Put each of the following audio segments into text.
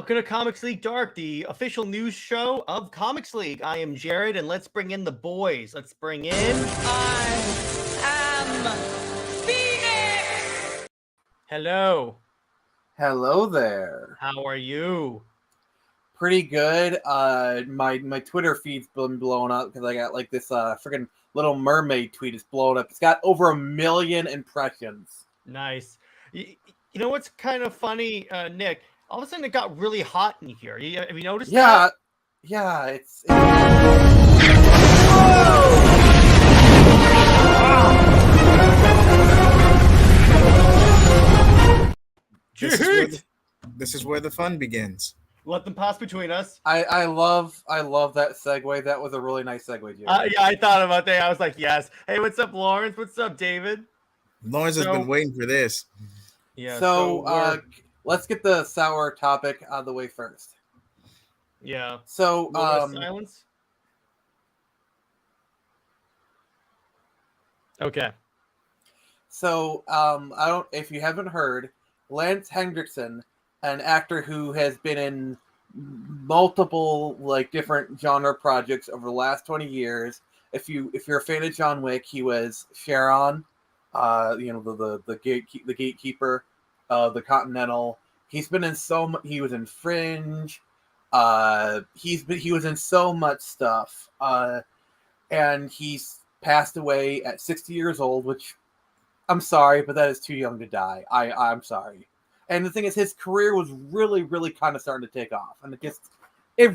Welcome to Comics League Dark, the official news show of Comics League. I am Jared, and let's bring in the boys. Let's bring in... I am Phoenix! Hello. Hello there. How are you? Pretty good. My Twitter feed's been blowing up because I got like this freaking Little Mermaid tweet is blowing up. It's got over 1 million impressions. Nice. You know what's kind of funny, Nick? All of a sudden it got really hot in here. Have you noticed that? Yeah, it's This is where the fun begins. Let them pass between us. I love that segue. That was a really nice segue, Jerry. Yeah, I thought about that. I was like, yes. Hey, what's up, Lawrence? What's up, David? Lawrence has been waiting for this. Yeah. So let's get the sour topic out of the way first. Yeah. So silence. Okay. So I don't. If you haven't heard, Lance Henriksen, an actor who has been in multiple different genre projects over the last 20 years. If you're a fan of John Wick, he was Charon, the gatekeeper, the Continental. He's been in he was in Fringe. He was in so much stuff. And he's passed away at 60 years old, which I'm sorry, but that is too young to die. I'm sorry. And the thing is, his career was really, really kind of starting to take off, and it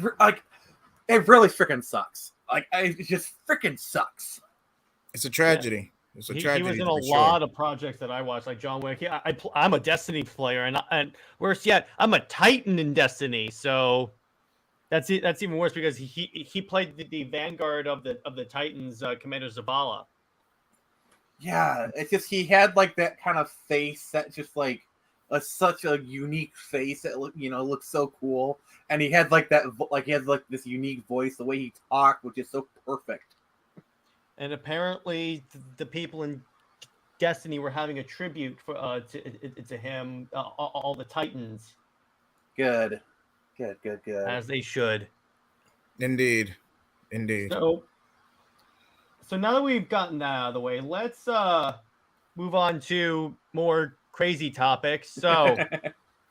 really freaking sucks. It just freaking sucks. It's a tragedy. Yeah. It's a tragedy. He was in a lot of projects that I watched, like John Wick. Yeah, I'm a Destiny player, and worse yet, I'm a Titan in Destiny. So that's even worse because he played the vanguard of the Titans, Commander Zavala. Yeah, it's just he had that kind of face that just such a unique face that looks so cool, and he had this unique voice, the way he talked, which is so perfect. And apparently, the people in Destiny were having a tribute to him, all the Titans. Good. As they should. Indeed. So now that we've gotten that out of the way, let's move on to more crazy topics. So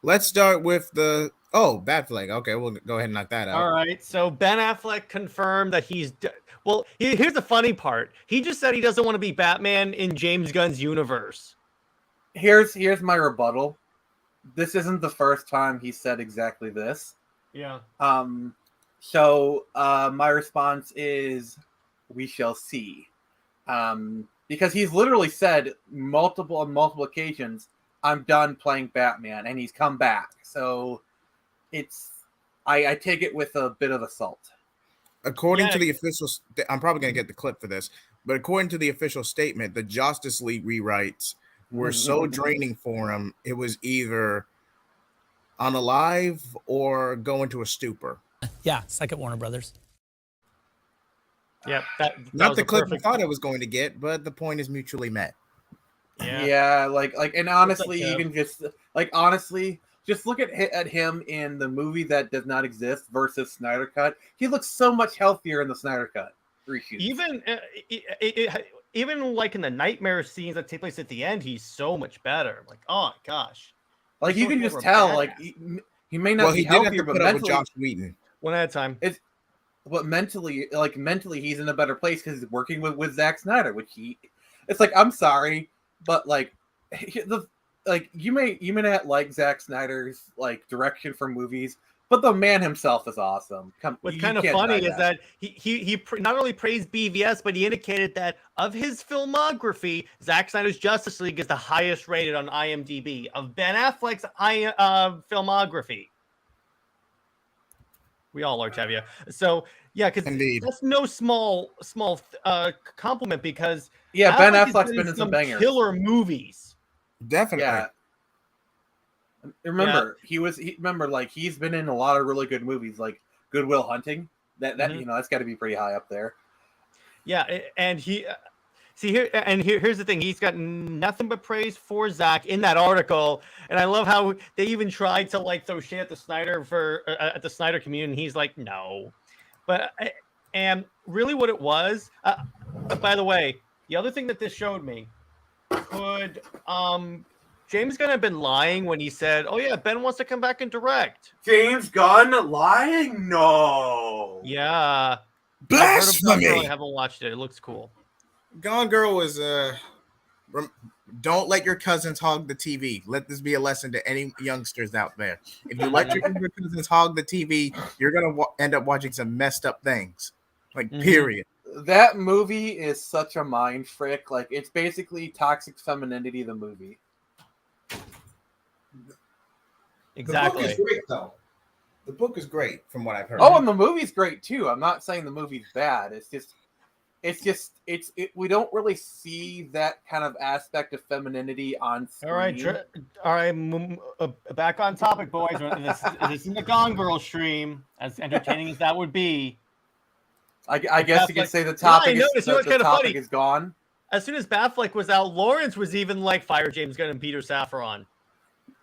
let's start with Batfleck. Okay, we'll go ahead and knock that out. All right. So Ben Afleck confirmed that here's the funny part. He just said he doesn't want to be Batman in James Gunn's universe. Here's my rebuttal. This isn't the first time he said exactly this. Yeah. So my response is, we shall see. Because he's literally said on multiple occasions, I'm done playing Batman, and he's come back. So I take it with a bit of a salt. According to the official, I'm probably going to get the clip for this, but according to the official statement, the Justice League rewrites were so draining for him, it was either unalive or go into a stupor. Yeah, second Warner Brothers. Yeah, that not was the clip I thought it I was going to get, but the point is mutually met. Yeah, and honestly, you can just just look at him in the movie that does not exist versus Snyder Cut. He looks so much healthier in the Snyder Cut reshoots. Even in the nightmare scenes that take place at the end, he's so much better. Oh gosh, you can just tell. He may not be healthier, but mentally, Josh Whedon. One at a time. But mentally, he's in a better place because he's working with Zack Snyder, I'm sorry, but you may not like Zack Snyder's direction for movies, but the man himself is awesome. What's kind of funny is that he not only praised BVS, but he indicated that of his filmography, Zack Snyder's Justice League is the highest rated on IMDb of Ben Affleck's filmography. We all are, Tevye. So yeah, because that's no small compliment, because Ben Affleck's been in some bangers, killer movies. Definitely. Yeah. Remember, he's been in a lot of really good movies, like Good Will Hunting. That's got to be pretty high up there. Yeah, and See here's the thing. He's got nothing but praise for Zach in that article, and I love how they even tried to like throw shit at the Snyder at the Snyder community. And he's like, no, but and really what it was. By the way, the other thing that this showed me, could James Gunn have been lying when he said, "Oh yeah, Ben wants to come back and direct"? James Gunn lying? No. Yeah, Blasphemy! I haven't watched it. It looks cool. Gone Girl was don't let your cousins hog the TV. Let this be a lesson to any youngsters out there. If you let your cousins hog the TV, you're gonna end up watching some messed up things. Like period. That movie is such a mind frick. Like, it's basically Toxic Femininity, the movie. Exactly. The book is great, though. The book is great, from what I've heard. Oh, and the movie's great too. I'm not saying the movie's bad. We don't really see that kind of aspect of femininity on screen. All right. Back on topic, boys. This isn't the Gone Girl stream, as entertaining as that would be. I guess you could say the topic, is gone. As soon as Batfleck was out, Lawrence was even like, fire James Gunn and Peter Safran.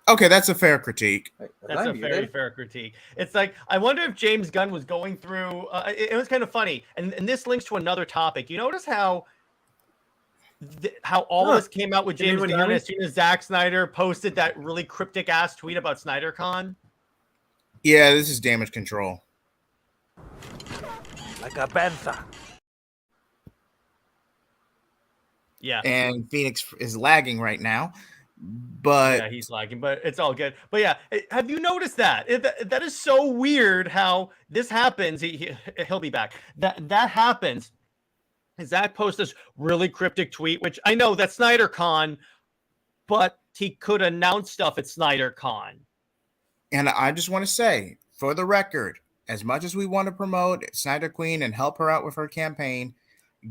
Okay, that's a fair critique. That's a very fair critique. It's like, I wonder if James Gunn was going through, it was kind of funny. And this links to another topic. You notice how all of this came out with James Gunn as soon as Zack Snyder posted that really cryptic ass tweet about SnyderCon? Yeah, this is damage control. Like a panther. Yeah. And Phoenix is lagging right now. But yeah, he's lagging, but it's all good. But yeah, have you noticed that? That is so weird how this happens. He'll be back. That happens. Zach posts this really cryptic tweet, which I know that's SnyderCon, but he could announce stuff at SnyderCon. And I just want to say, for the record, as much as we want to promote Snyder Queen and help her out with her campaign,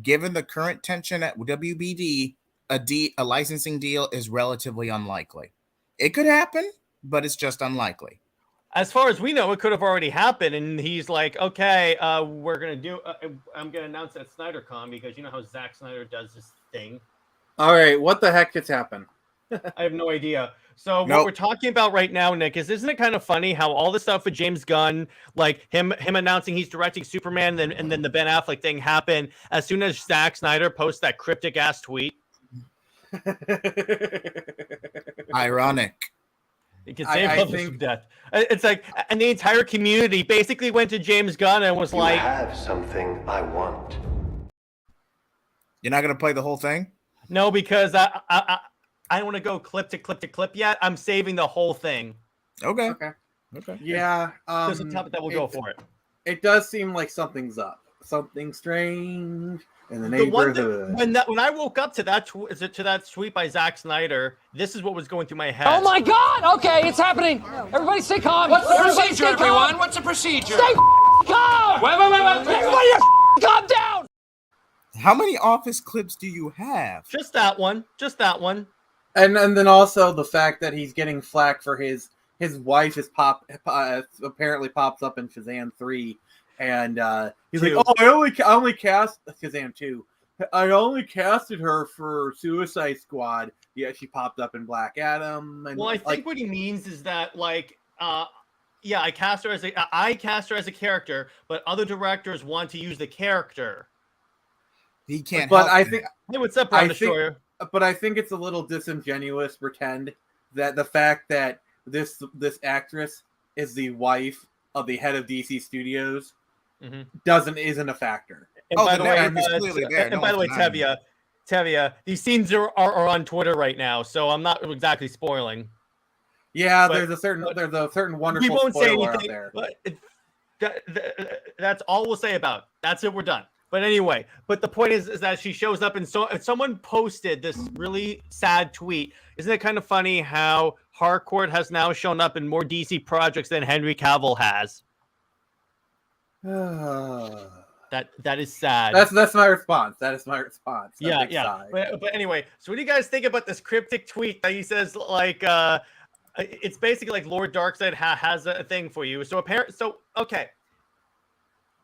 given the current tension at WBD, a licensing deal is relatively unlikely. It could happen, but it's just unlikely. As far as we know, it could have already happened, and he's like, "Okay, we're gonna do. I'm gonna announce at SnyderCon because you know how Zack Snyder does this thing." All right, what the heck just happened? I have no idea. So what we're talking about right now, Nick, isn't it kind of funny how all the stuff with James Gunn, like him announcing he's directing Superman, and then the Ben Affleck thing happened as soon as Zack Snyder posts that cryptic ass tweet. Ironic. It can save others from death. It's like, and the entire community basically went to James Gunn and was like, "You have something I want." You're not gonna play the whole thing? No, because I don't want to go clip to clip to clip yet. I'm saving the whole thing. Okay. Yeah. There's a topic that will go for it. It does seem like something's up. Something strange in the neighborhood. When I woke up to that tweet by Zack Snyder, this is what was going through my head. Oh my God! Okay, it's happening. Everybody stay calm. What's the procedure, everyone? What's the procedure? Stay calm. Wait. Everybody, calm down. How many office clips do you have? Just that one. And then also the fact that he's getting flack for his wife is apparently pops up in Shazam 3, and he's like, "Oh, I only cast Shazam 2. I only casted her for Suicide Squad. Yeah, she popped up in Black Adam." And well, I think what he means is that I cast her as a character, but other directors want to use the character. He can't. But I think, hey, what's up, Brandon Destroyer? But I think it's a little disingenuous to pretend that the fact that this actress is the wife of the head of DC Studios isn't a factor. And by the way, Tevia, these scenes are on Twitter right now, so I'm not exactly spoiling. Yeah, there's a certain wonderful. We won't say anything out there. But that's all we'll say about it. That's it. We're done. But anyway, the point is that she shows up, and someone posted this really sad tweet. Isn't it kind of funny how Harcourt has now shown up in more DC projects than Henry Cavill has? That is sad. That's my response. That is my response. Yeah. But anyway, so what do you guys think about this cryptic tweet that he says it's basically like Lord Darkseid has a thing for you. So okay.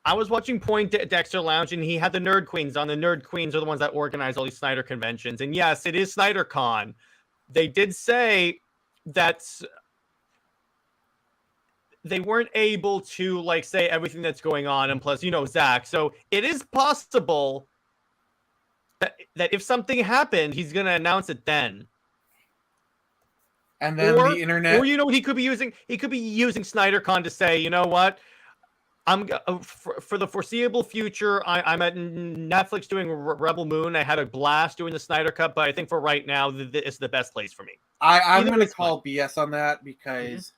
I was watching Point Dexter Lounge, and he had the Nerd Queens on. The Nerd Queens are the ones that organize all these Snyder conventions. And yes, it is SnyderCon. They did say that they weren't able to like say everything that's going on, and plus, Zach. So it is possible that if something happened, he's gonna announce it then. And then the internet, or he could be using SnyderCon to say, you know what, I'm for the foreseeable future. I'm at Netflix doing Rebel Moon. I had a blast doing the Snyder Cut, but I think for right now, it's the best place for me. I'm going to call BS on that because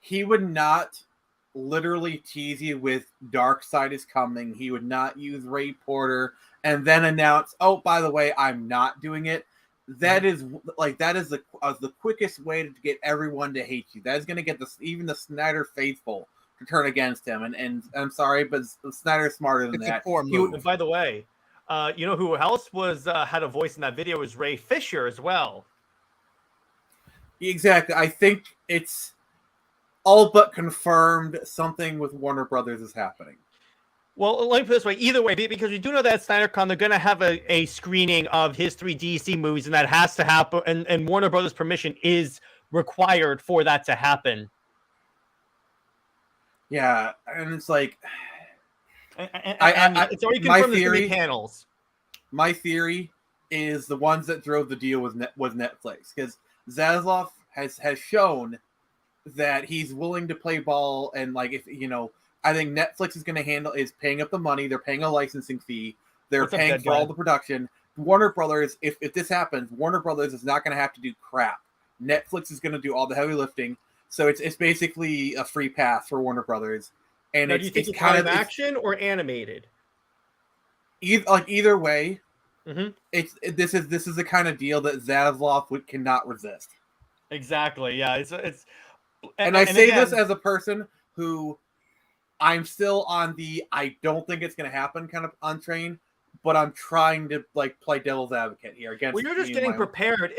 he would not literally tease you with Dark Side is coming. He would not use Ray Porter and then announce, oh, by the way, I'm not doing it. That is the quickest way to get everyone to hate you. That is going to get even the Snyder faithful to turn against him. And I'm sorry, but Snyder's smarter than that. And by the way, who else had a voice in that video was Ray Fisher as well. Exactly. I think it's all but confirmed something with Warner Brothers is happening. Well, let me put it this way. Either way, because we do know that at SnyderCon, they're going to have a screening of his 3 DC movies, and that has to happen, and Warner Brothers' permission is required for that to happen. Yeah, and it's like... it's already confirmed there's going to be panels. My theory is the ones that drove the deal with Netflix, because Zaslav has shown that he's willing to play ball, and like if I think Netflix is paying up the money. They're paying a licensing fee. They're paying for all the production. Warner Brothers, if this happens, Warner Brothers is not going to have to do crap. Netflix is going to do all the heavy lifting. So it's basically a free pass for Warner Brothers. And do you think it's kind of action or animated? Either way, this is the kind of deal that Zaslav cannot resist. Exactly. Yeah. And I say this as a person who I'm still on the I don't think it's going to happen kind of on train, but I'm trying to play devil's advocate here against. Well, you're just getting prepared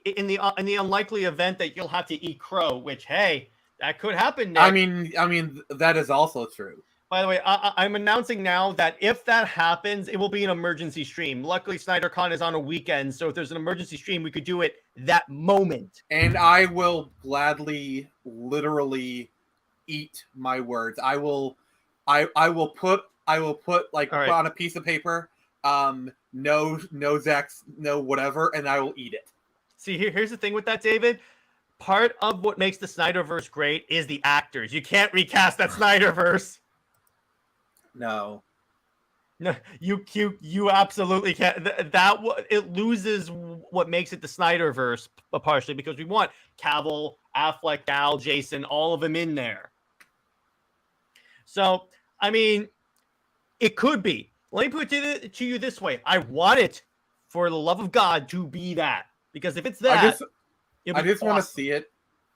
in the unlikely event that you'll have to eat crow, which hey, that could happen, Nick. I mean that is also true. By the way, I'm announcing now that if that happens, it will be an emergency stream. Luckily, SnyderCon is on a weekend, so if there's an emergency stream, we could do it that moment. And I will gladly, literally eat my words. I will put on a piece of paper, no Zach's, no whatever, and I will eat it. See, here's the thing with that, David. Part of what makes the Snyderverse great is the actors. You can't recast that Snyderverse. No, you absolutely can't. It loses what makes it the Snyderverse partially because we want Cavill, Affleck, Gal, Jason, all of them in there. So, I mean, it could be. Let me put it to you this way. I want it, for the love of God, to be that. Because if it's that, I just want to see it.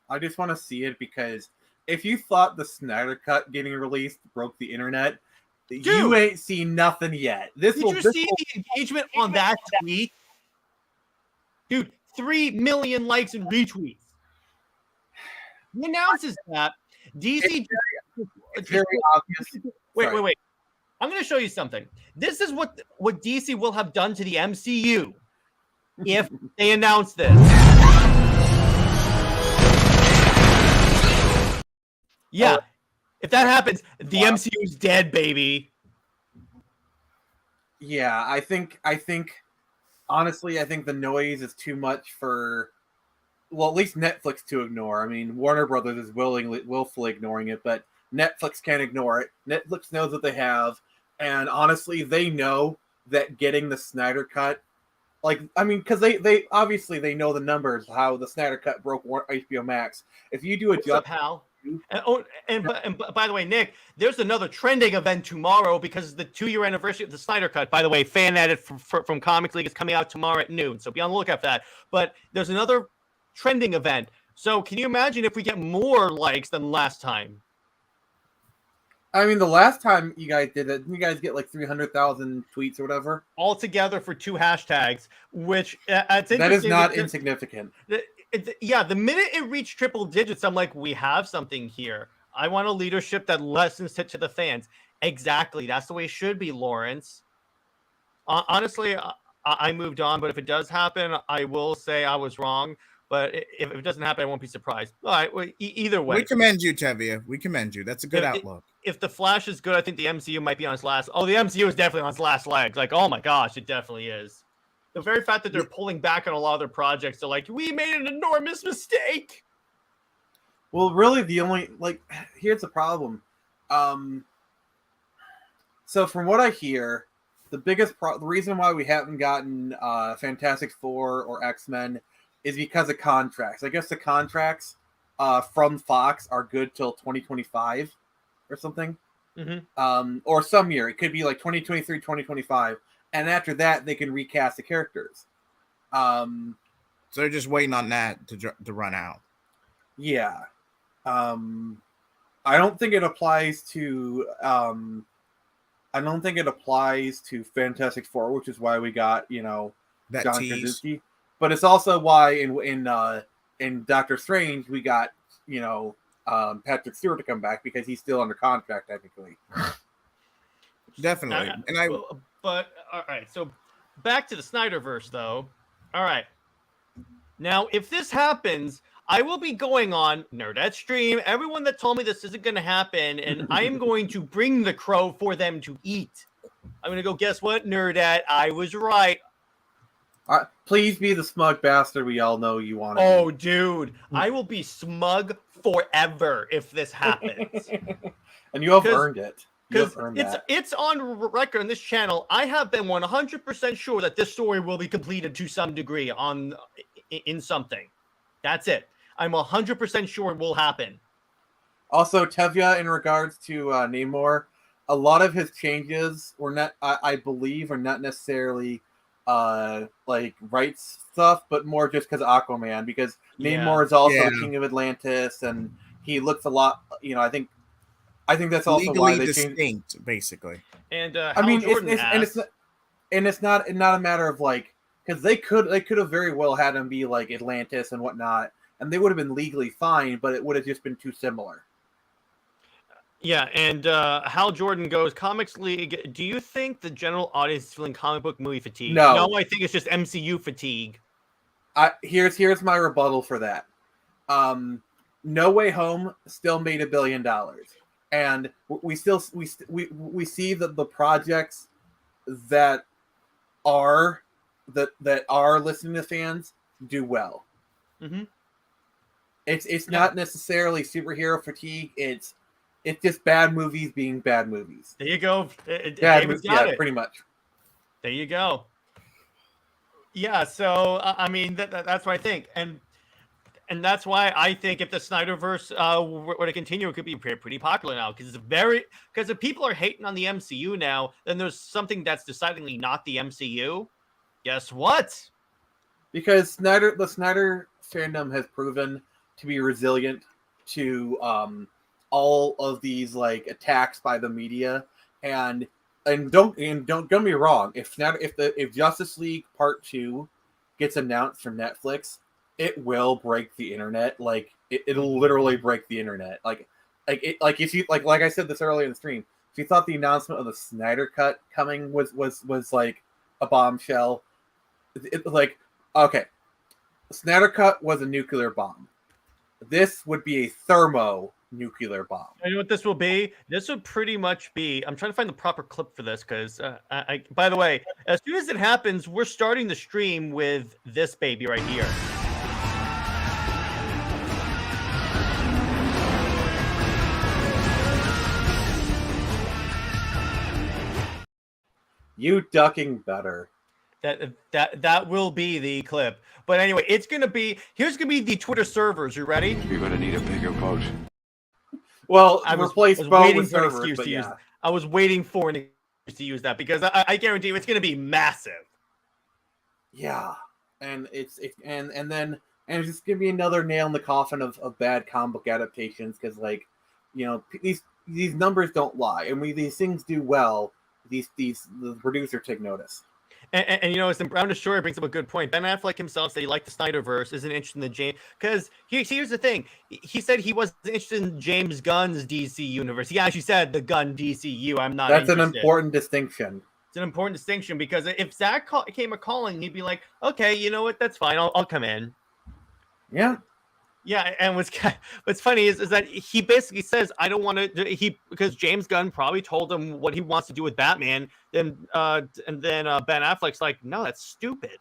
I just want to see it because if you thought the Snyder Cut getting released broke the internet, dude, you ain't seen nothing yet. Did you see the engagement on that tweet? Dude, 3 million likes and retweets. He announces that DC... It's very obvious. Wait. I'm going to show you something. This is what DC will have done to the MCU if they announce this. Yeah. If that happens, the MCU is dead, baby. Yeah, I think honestly, I think the noise is too much for at least Netflix to ignore. I mean, Warner Brothers is willfully ignoring it, but Netflix can't ignore it. Netflix knows what they have, and honestly, they know that getting the Snyder Cut, because they obviously they know the numbers, how the Snyder Cut broke HBO Max. If you do a job, pal. And by the way, Nick, there's another trending event tomorrow because it's the 2-year anniversary of the Snyder Cut. By the way, fan edit from Comics League is coming out tomorrow at noon, so be on the lookout for that. But there's another trending event. So can you imagine if we get more likes than last time? I mean, the last time you guys did it, you guys get 300,000 tweets or whatever all together for 2 hashtags, which that is not insignificant. Yeah, the minute it reached triple digits, I'm like, we have something here. I want a leadership that listens to the fans. Exactly. That's the way it should be, Lawrence. Honestly, I moved on, but if it does happen, I will say I was wrong. But if it doesn't happen, I won't be surprised. All right. Well, either way, We commend you, Tevia. We commend you. That's a good outlook. If the Flash is good, I think the MCU might be on its last. Oh, the MCU is definitely on its last legs. Like, oh my gosh, it definitely is. The very fact that they're pulling back on a lot of their projects, they're like, we made an enormous mistake. Well, really, the only here's the problem. So from what I hear, the biggest the reason why we haven't gotten Fantastic Four or X-Men is because of contracts. I guess the contracts from Fox are good till 2025 or something. Mm-hmm. Or some year. It could be like 2023, 2025. And after that, they can recast the characters. So they're just waiting on that to run out. Yeah. I don't think it applies to Fantastic Four, which is why we got, That John tease. Krasinski. But it's also why in Doctor Strange we got, Patrick Stewart to come back because he's still under contract technically. Definitely. But all right, so back to the Snyderverse though. All right. Now, if this happens, I will be going on Nerdette stream. Everyone that told me this isn't going to happen, and I am going to bring the crow for them to eat. I'm going to go, guess what, Nerdette? I was right. Please be the smug bastard we all know you want to Oh, dude. I will be smug forever if this happens. And you have earned it. Because it's on record on this channel. I have been 100% sure that this story will be completed to some degree in something. That's it. I'm 100% sure it will happen. Also, Tevya, in regards to Namor, a lot of his changes were not, I believe, are not necessarily rights stuff, but more just because of Aquaman. Because Namor is also the king of Atlantis, and he looks a lot. I think that's also legally why they distinct, changed. basically. And it's not a matter of because they could have very well had him be Atlantis and whatnot, and they would have been legally fine, but it would have just been too similar. Yeah, and Hal Jordan goes, Comics League, do you think the general audience is feeling comic book movie fatigue? No, I think it's just MCU fatigue. Here's my rebuttal for that. No Way Home still made $1 billion. And we see that the projects that are listening to fans do well. Mm-hmm. It's not necessarily superhero fatigue. It's just bad movies being bad movies. There you go. Pretty much. There you go. Yeah. So that's what I think, and that's why I think if the Snyderverse were to continue, it could be pretty popular now because if people are hating on the MCU now, then there's something that's decidedly not the MCU. Guess what? Because the Snyder fandom has proven to be resilient to all of these attacks by the media, and don't get me wrong, if Justice League Part 2 gets announced from Netflix, it will break the internet. It'll literally break the internet. If you like I said this earlier in the stream, if you thought the announcement of the Snyder Cut coming was a bombshell, okay, Snyder Cut was a nuclear bomb. This would be a thermonuclear bomb. You know what this will be? This would pretty much be. I'm trying to find the proper clip for this because by the way, as soon as it happens, we're starting the stream with this baby right here. You ducking better. That will be the clip. But anyway, here's gonna be the Twitter servers. You ready? You're gonna need a bigger boat. Well, I was waiting for an excuse to use. I was waiting for an excuse to use that because I guarantee you it's gonna be massive. Yeah, and it's just gonna be another nail in the coffin of bad comic book adaptations because these numbers don't lie, and when these things do well, the producer take notice. And you know, as Brown to Shore brings up a good point. Ben Affleck himself said he liked the Snyderverse, isn't interested in the James, because here's the thing. He said he wasn't interested in James Gunn's DC universe. He actually said the Gunn DCU. I'm not. That's interested. an important distinction. It's an important distinction because if Zach came a calling, he'd be like, okay, you know what? That's fine. I'll come in. Yeah. Yeah, and what's funny is that he basically says, I don't want to, because James Gunn probably told him what he wants to do with Batman, and then Ben Affleck's like, no, that's stupid.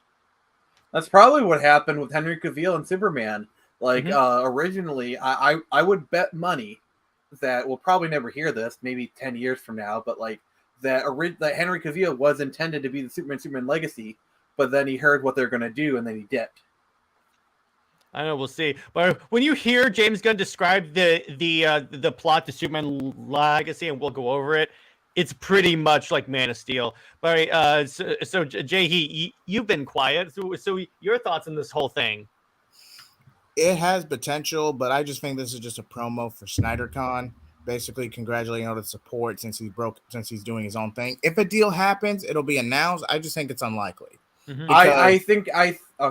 That's probably what happened with Henry Cavill and Superman. Like, originally, I would bet money that we'll probably never hear this, maybe 10 years from now, but like, that Henry Cavill was intended to be the Superman legacy, but then he heard what they're going to do, and then he dipped. I don't know, we'll see. But when you hear James Gunn describe the plot to Superman Legacy, and we'll go over it, it's pretty much like Man of Steel. But so JJheat, you've been quiet. So your thoughts on this whole thing? It has potential, but I just think this is just a promo for SnyderCon. Basically, congratulating all the support since he's doing his own thing. If a deal happens, it'll be announced. I just think it's unlikely. Mm-hmm.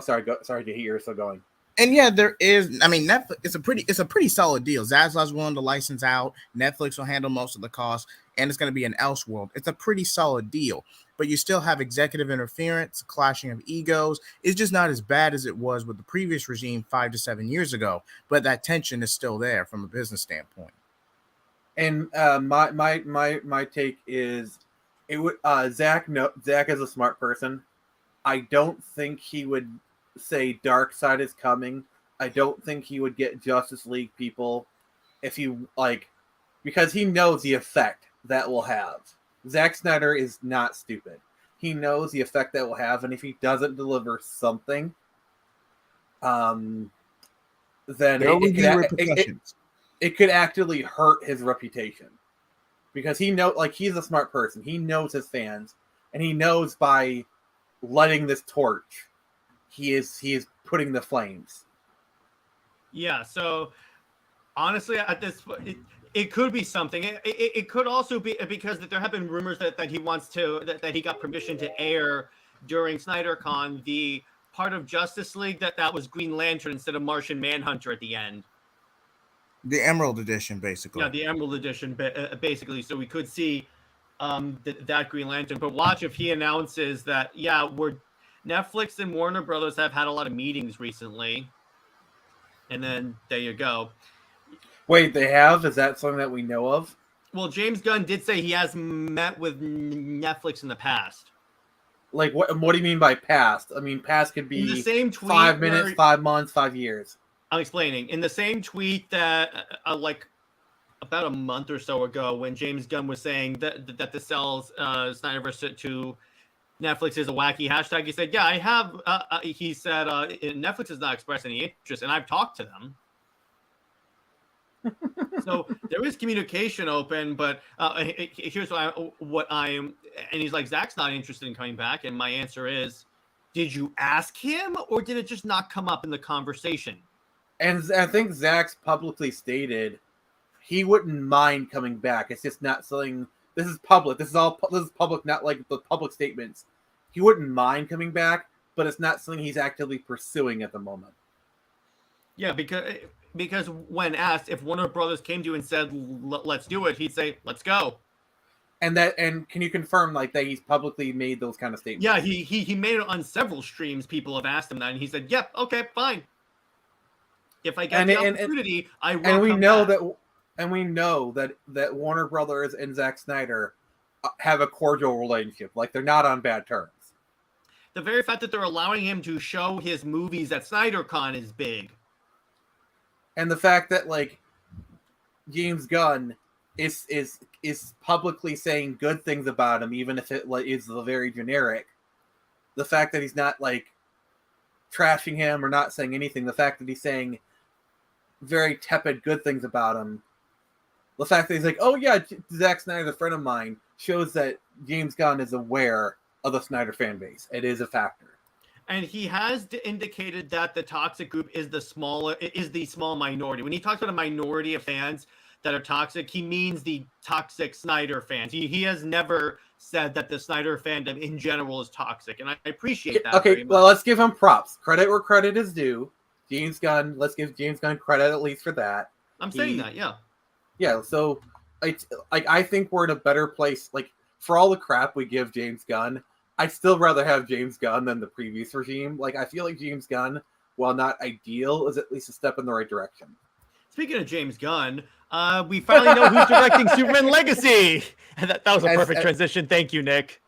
Sorry, JJheat, you're still going. And yeah, there is. I mean, Netflix. It's a pretty solid deal. Zaslav's willing to license out. Netflix will handle most of the costs, and it's going to be an Elseworld. It's a pretty solid deal, but you still have executive interference, clashing of egos. It's just not as bad as it was with the previous regime 5 to 7 years ago. But that tension is still there from a business standpoint. And my take is, it would Zach is a smart person. I don't think he would say Darkseid is coming. I don't think he would get Justice League people if he because he knows the effect that will have. Zack Snyder is not stupid. He knows the effect that will have, and if he doesn't deliver something, then there will be repercussions. It could actually hurt his reputation, because he's a smart person. He knows his fans, and he knows by lighting this torch, he is putting the flames. Yeah. So honestly, at this, it could be something. It could also be because there have been rumors that he wants to that he got permission to air during SnyderCon the part of Justice League that was Green Lantern instead of Martian Manhunter at the end. The Emerald Edition, basically. Yeah, the Emerald Edition, basically. So we could see that Green Lantern. But watch if he announces that, yeah, Netflix and Warner Brothers have had a lot of meetings recently. And then there you go. Wait, they have? Is that something that we know of? Well, James Gunn did say he has met with Netflix in the past. Like, what do you mean by past? I mean, past could be in the same tweet 5 minutes, 5 months, 5 years. I'm explaining. In the same tweet that, about a month or so ago, when James Gunn was saying that the sells Snyderverse to Netflix is a wacky hashtag, he said, yeah, I have, he said, Netflix has not expressed any interest, and I've talked to them. So there is communication open, but here's what I am, and he's like, Zach's not interested in coming back, and my answer is, did you ask him, or did it just not come up in the conversation? And I think Zach's publicly stated he wouldn't mind coming back. It's just not something. This is public. This is public, not like the public statements. He wouldn't mind coming back, but it's not something he's actively pursuing at the moment. Yeah, because when asked if Warner Brothers came to you and said, let's do it, he'd say, let's go. And can you confirm that he's publicly made those kind of statements? Yeah, he made it on several streams. People have asked him that, and he said, yep, okay, fine. If I get the opportunity, I will. And we know back. We know that Warner Brothers and Zack Snyder have a cordial relationship. Like, they're not on bad terms. The very fact that they're allowing him to show his movies at SnyderCon is big. And the fact that James Gunn is publicly saying good things about him, even if it is very generic. The fact that he's not trashing him or not saying anything. The fact that he's saying very tepid good things about him. The fact that he's like, oh yeah, Zack Snyder's a friend of mine, shows that James Gunn is aware of the Snyder fan base. It is a factor. And he has indicated that the toxic group is the small minority. When he talks about a minority of fans that are toxic, he means the toxic Snyder fans. He has never said that the Snyder fandom in general is toxic, and I appreciate that. Okay, very well, much. let's give him props. Credit where credit is due. James Gunn, let's give James Gunn credit at least for that. I'm saying that, yeah. Yeah, so I think we're in a better place. Like, for all the crap we give James Gunn, I'd still rather have James Gunn than the previous regime. Like, I feel like James Gunn, while not ideal, is at least a step in the right direction. Speaking of James Gunn, we finally know who's directing Superman Legacy. That was a perfect transition. Thank you, Nick.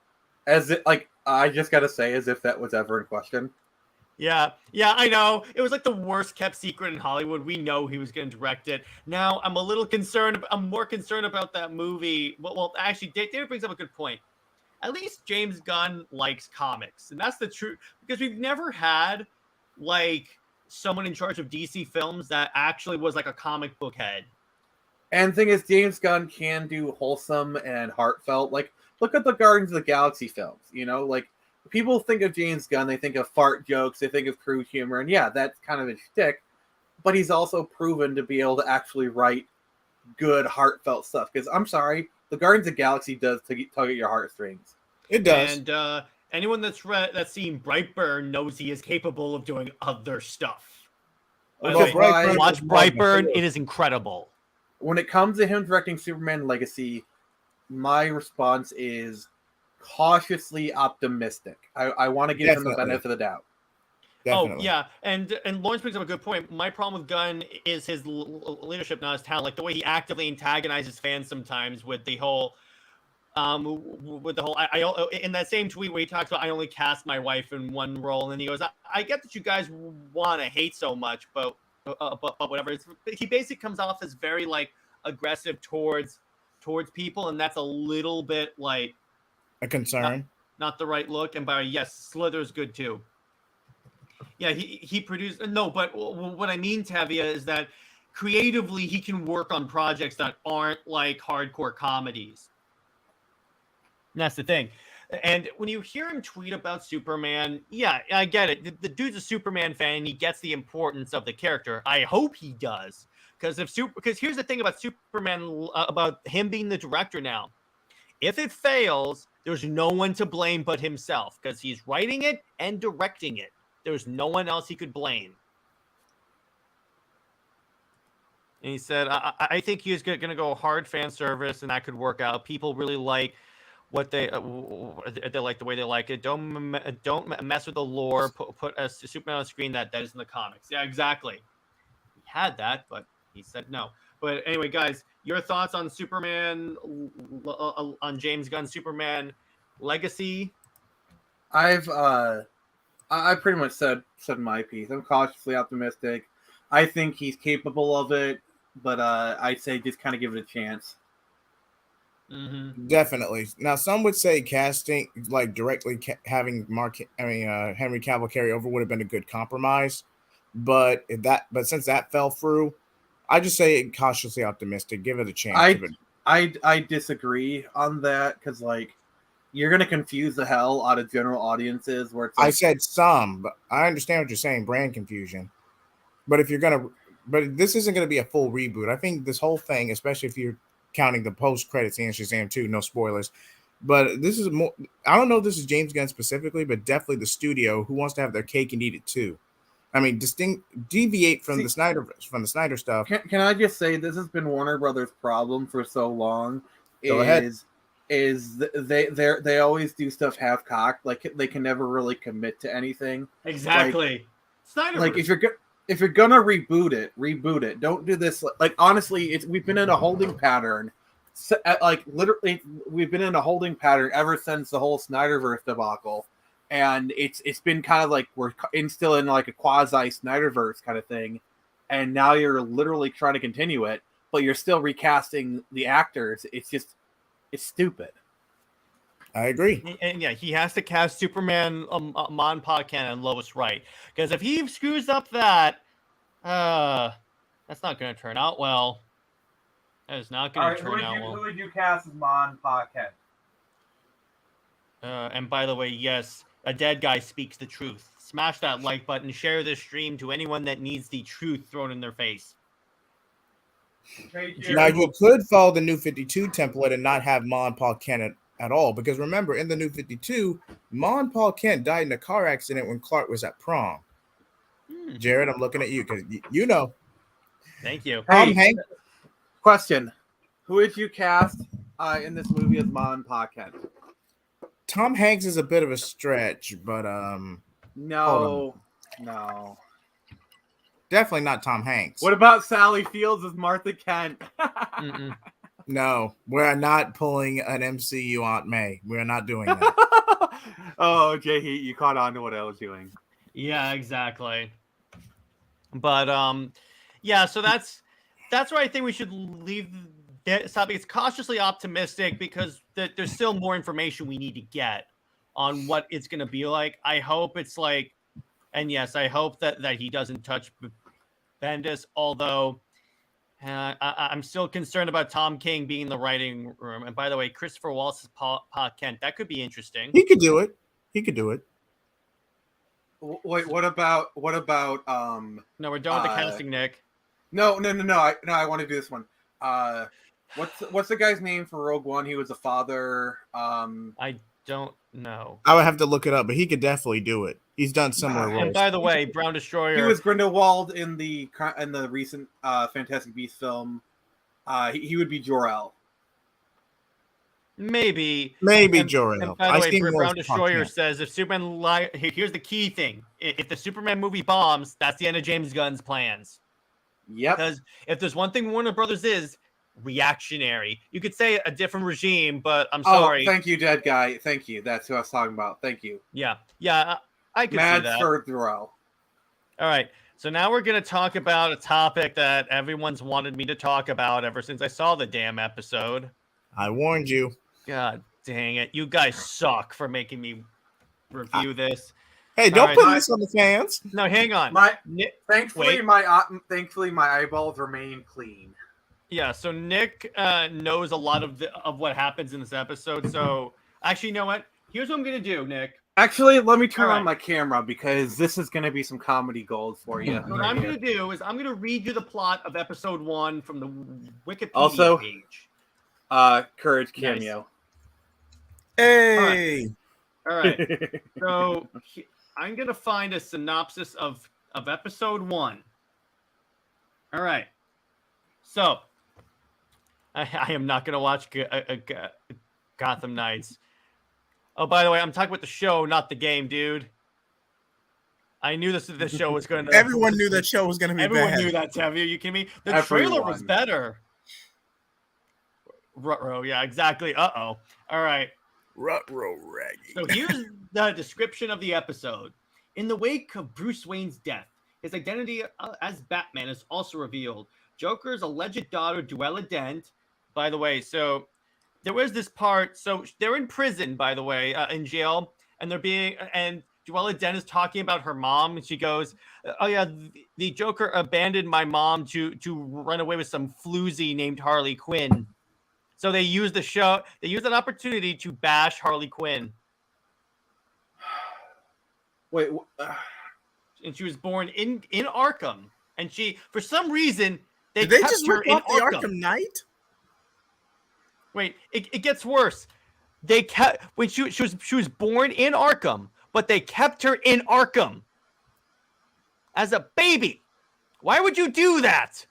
I just gotta say, as if that was ever in question. Yeah, I know. It was like the worst kept secret in Hollywood. We know he was going to direct it. Now, I'm a little concerned. I'm more concerned about that movie. Well, actually, David brings up a good point. At least James Gunn likes comics, and that's the truth. Because we've never had, like, someone in charge of DC films that actually was like a comic book head. And the thing is, James Gunn can do wholesome and heartfelt. Like, look at the Guardians of the Galaxy films. You know, like, people think of James Gunn, they think of fart jokes, they think of crude humor, and yeah, that's kind of his shtick. But he's also proven to be able to actually write good, heartfelt stuff. Because I'm sorry, the Guardians of the Galaxy does tug at your heartstrings. It does. And anyone that's seen Brightburn knows he is capable of doing other stuff. Watch Brightburn; it is incredible. When it comes to him directing Superman Legacy, my response is cautiously optimistic. I want to give him the benefit of the doubt. Definitely. Oh yeah, and Lawrence brings up a good point. My problem with Gunn is his leadership, not his talent. Like the way he actively antagonizes fans sometimes with the whole, I in that same tweet where he talks about I only cast my wife in one role, and he goes, I get that you guys want to hate so much, but whatever. He basically comes off as very like aggressive towards people, and that's a little bit like a concern. Not the right look. And by yes, Slither's good too. Yeah, he produced no, but what I mean, Tavia, is that creatively he can work on projects that aren't like hardcore comedies. And that's the thing. And when you hear him tweet about Superman, yeah, I get it. The dude's a Superman fan, and he gets the importance of the character. I hope he does, because here's the thing about Superman, about him being the director now. If it fails, there's no one to blame but himself, because he's writing it and directing it. There's no one else he could blame. And he said, I think he's going to go hard fan service, and that could work out. People really like what they like the way they like it. Don't mess with the lore. Put a Superman on the screen that is in the comics. Yeah, exactly. He had that, but he said no. But anyway, guys, your thoughts on Superman, on James Gunn's Superman Legacy? I pretty much said my piece. I'm cautiously optimistic. I think he's capable of it, but I'd say just kind of give it a chance. Mm-hmm. Definitely. Now, some would say casting, like directly having Henry Cavill carry over would have been a good compromise, but since that fell through, I just say cautiously optimistic. Give it a chance. I disagree on that, because like you're gonna confuse the hell out of general audiences. Where it's like, I said some, but I understand what you're saying, brand confusion. But this isn't gonna be a full reboot. I think this whole thing, especially if you're counting the post credits and Shazam 2, no spoilers. But this is more. I don't know if this is James Gunn specifically, but definitely the studio who wants to have their cake and eat it too. I mean, deviate from the Snyder stuff. Can I just say this has been Warner Brothers' problem for so long? Go ahead. They always do stuff half-cocked. Like they can never really commit to anything. Exactly. Like if you're gonna reboot it. Don't do this. Like honestly, we've been in a holding pattern. Like literally, we've been in a holding pattern ever since the whole Snyderverse debacle. And it's been kind of like we're still in like a quasi Snyderverse kind of thing, and now you're literally trying to continue it, but you're still recasting the actors. It's stupid. I agree. And yeah, he has to cast Superman, Mon Podcan, and Lois Wright, because if he screws up that's not going to turn out well. That is not going to turn out well. Who would you cast as Mon Podcan? And by the way, yes, a dead guy speaks the truth. Smash that like button. Share this stream to anyone that needs the truth thrown in their face. Now, you could follow the New 52 template and not have Mon Podcan at all. Because remember, in the New 52, Ma and Paul Kent died in a car accident when Clark was at prom. Jared, I'm looking at you because you know. Thank you. Tom Hey, Hanks. question: who would you cast in this movie as Ma and Pa Kent? Tom Hanks is a bit of a stretch, but No. definitely not Tom Hanks. What about Sally Fields as Martha Kent? No, we're not pulling an MCU Aunt May. We're not doing that. Oh, JJheat, you caught on to what I was doing. Yeah, exactly. But yeah, so that's where I think we should leave this topic. It's cautiously optimistic because there's still more information we need to get on what it's going to be like. I hope it's like, and yes, I hope that he doesn't touch Bendis, although I'm still concerned about Tom King being in the writing room. And by the way, Christopher Wallace's Pa Kent, that could be interesting. He could do it. Wait, what about No, we're done with the casting, Nick. No, I want to do this one. What's the guy's name for Rogue One? He was a father. I don't know. I would have to look it up, but he could definitely do it. He's done similar roles. And by the way, Brown Destroyer. He was Grindelwald in the recent Fantastic Beasts film. He would be Jor-El. Maybe Jor-El. And by the way, Brown Destroyer says if Superman here's the key thing: if the Superman movie bombs, that's the end of James Gunn's plans. Yep. Because if there's one thing Warner Brothers is reactionary, you could say a different regime, but I'm sorry. Oh, thank you, dead guy. Thank you. That's who I was talking about. Thank you. Yeah, I could Mad see that. for Jor-El. All right, so now we're gonna talk about a topic that everyone's wanted me to talk about ever since I saw the damn episode. I warned you. God dang it. You guys suck for making me review this. Hey, don't put this on the fans. No, hang on. Thankfully, my eyeballs remain clean. Yeah, so Nick knows a lot of what happens in this episode. So, actually, you know what? Here's what I'm going to do, Nick. Actually, let me turn on my camera because this is going to be some comedy gold for you. What I'm going to do is I'm going to read you the plot of episode 1 from the Wikipedia page. Courage cameo. Hey! All right. So I'm going to find a synopsis of episode 1. All right. So I am not going to watch Gotham Knights. Oh, by the way, I'm talking about the show, not the game, dude. I knew the show was going to... Everyone knew that show was going to be Everyone bad. knew that, Tev. Are you kidding me? The trailer was better. Ruh-roh, yeah, exactly. Uh-oh. All right. Ruh-roh raggy. So here's the description of the episode. In the wake of Bruce Wayne's death, his identity as Batman is also revealed. Joker's alleged daughter, Duella Dent, by the way, so there was this part, so they're in prison, by the way, in jail, and Duella Dent is talking about her mom, and she goes, oh yeah, the Joker abandoned my mom to run away with some floozy named Harley Quinn. So they use an opportunity to bash Harley Quinn. Wait, and she was born in Arkham, and she, for some reason, Did they just rip off the Arkham Knight? Wait, it gets worse. They kept when she was born in Arkham, but they kept her in Arkham as a baby. Why would you do that?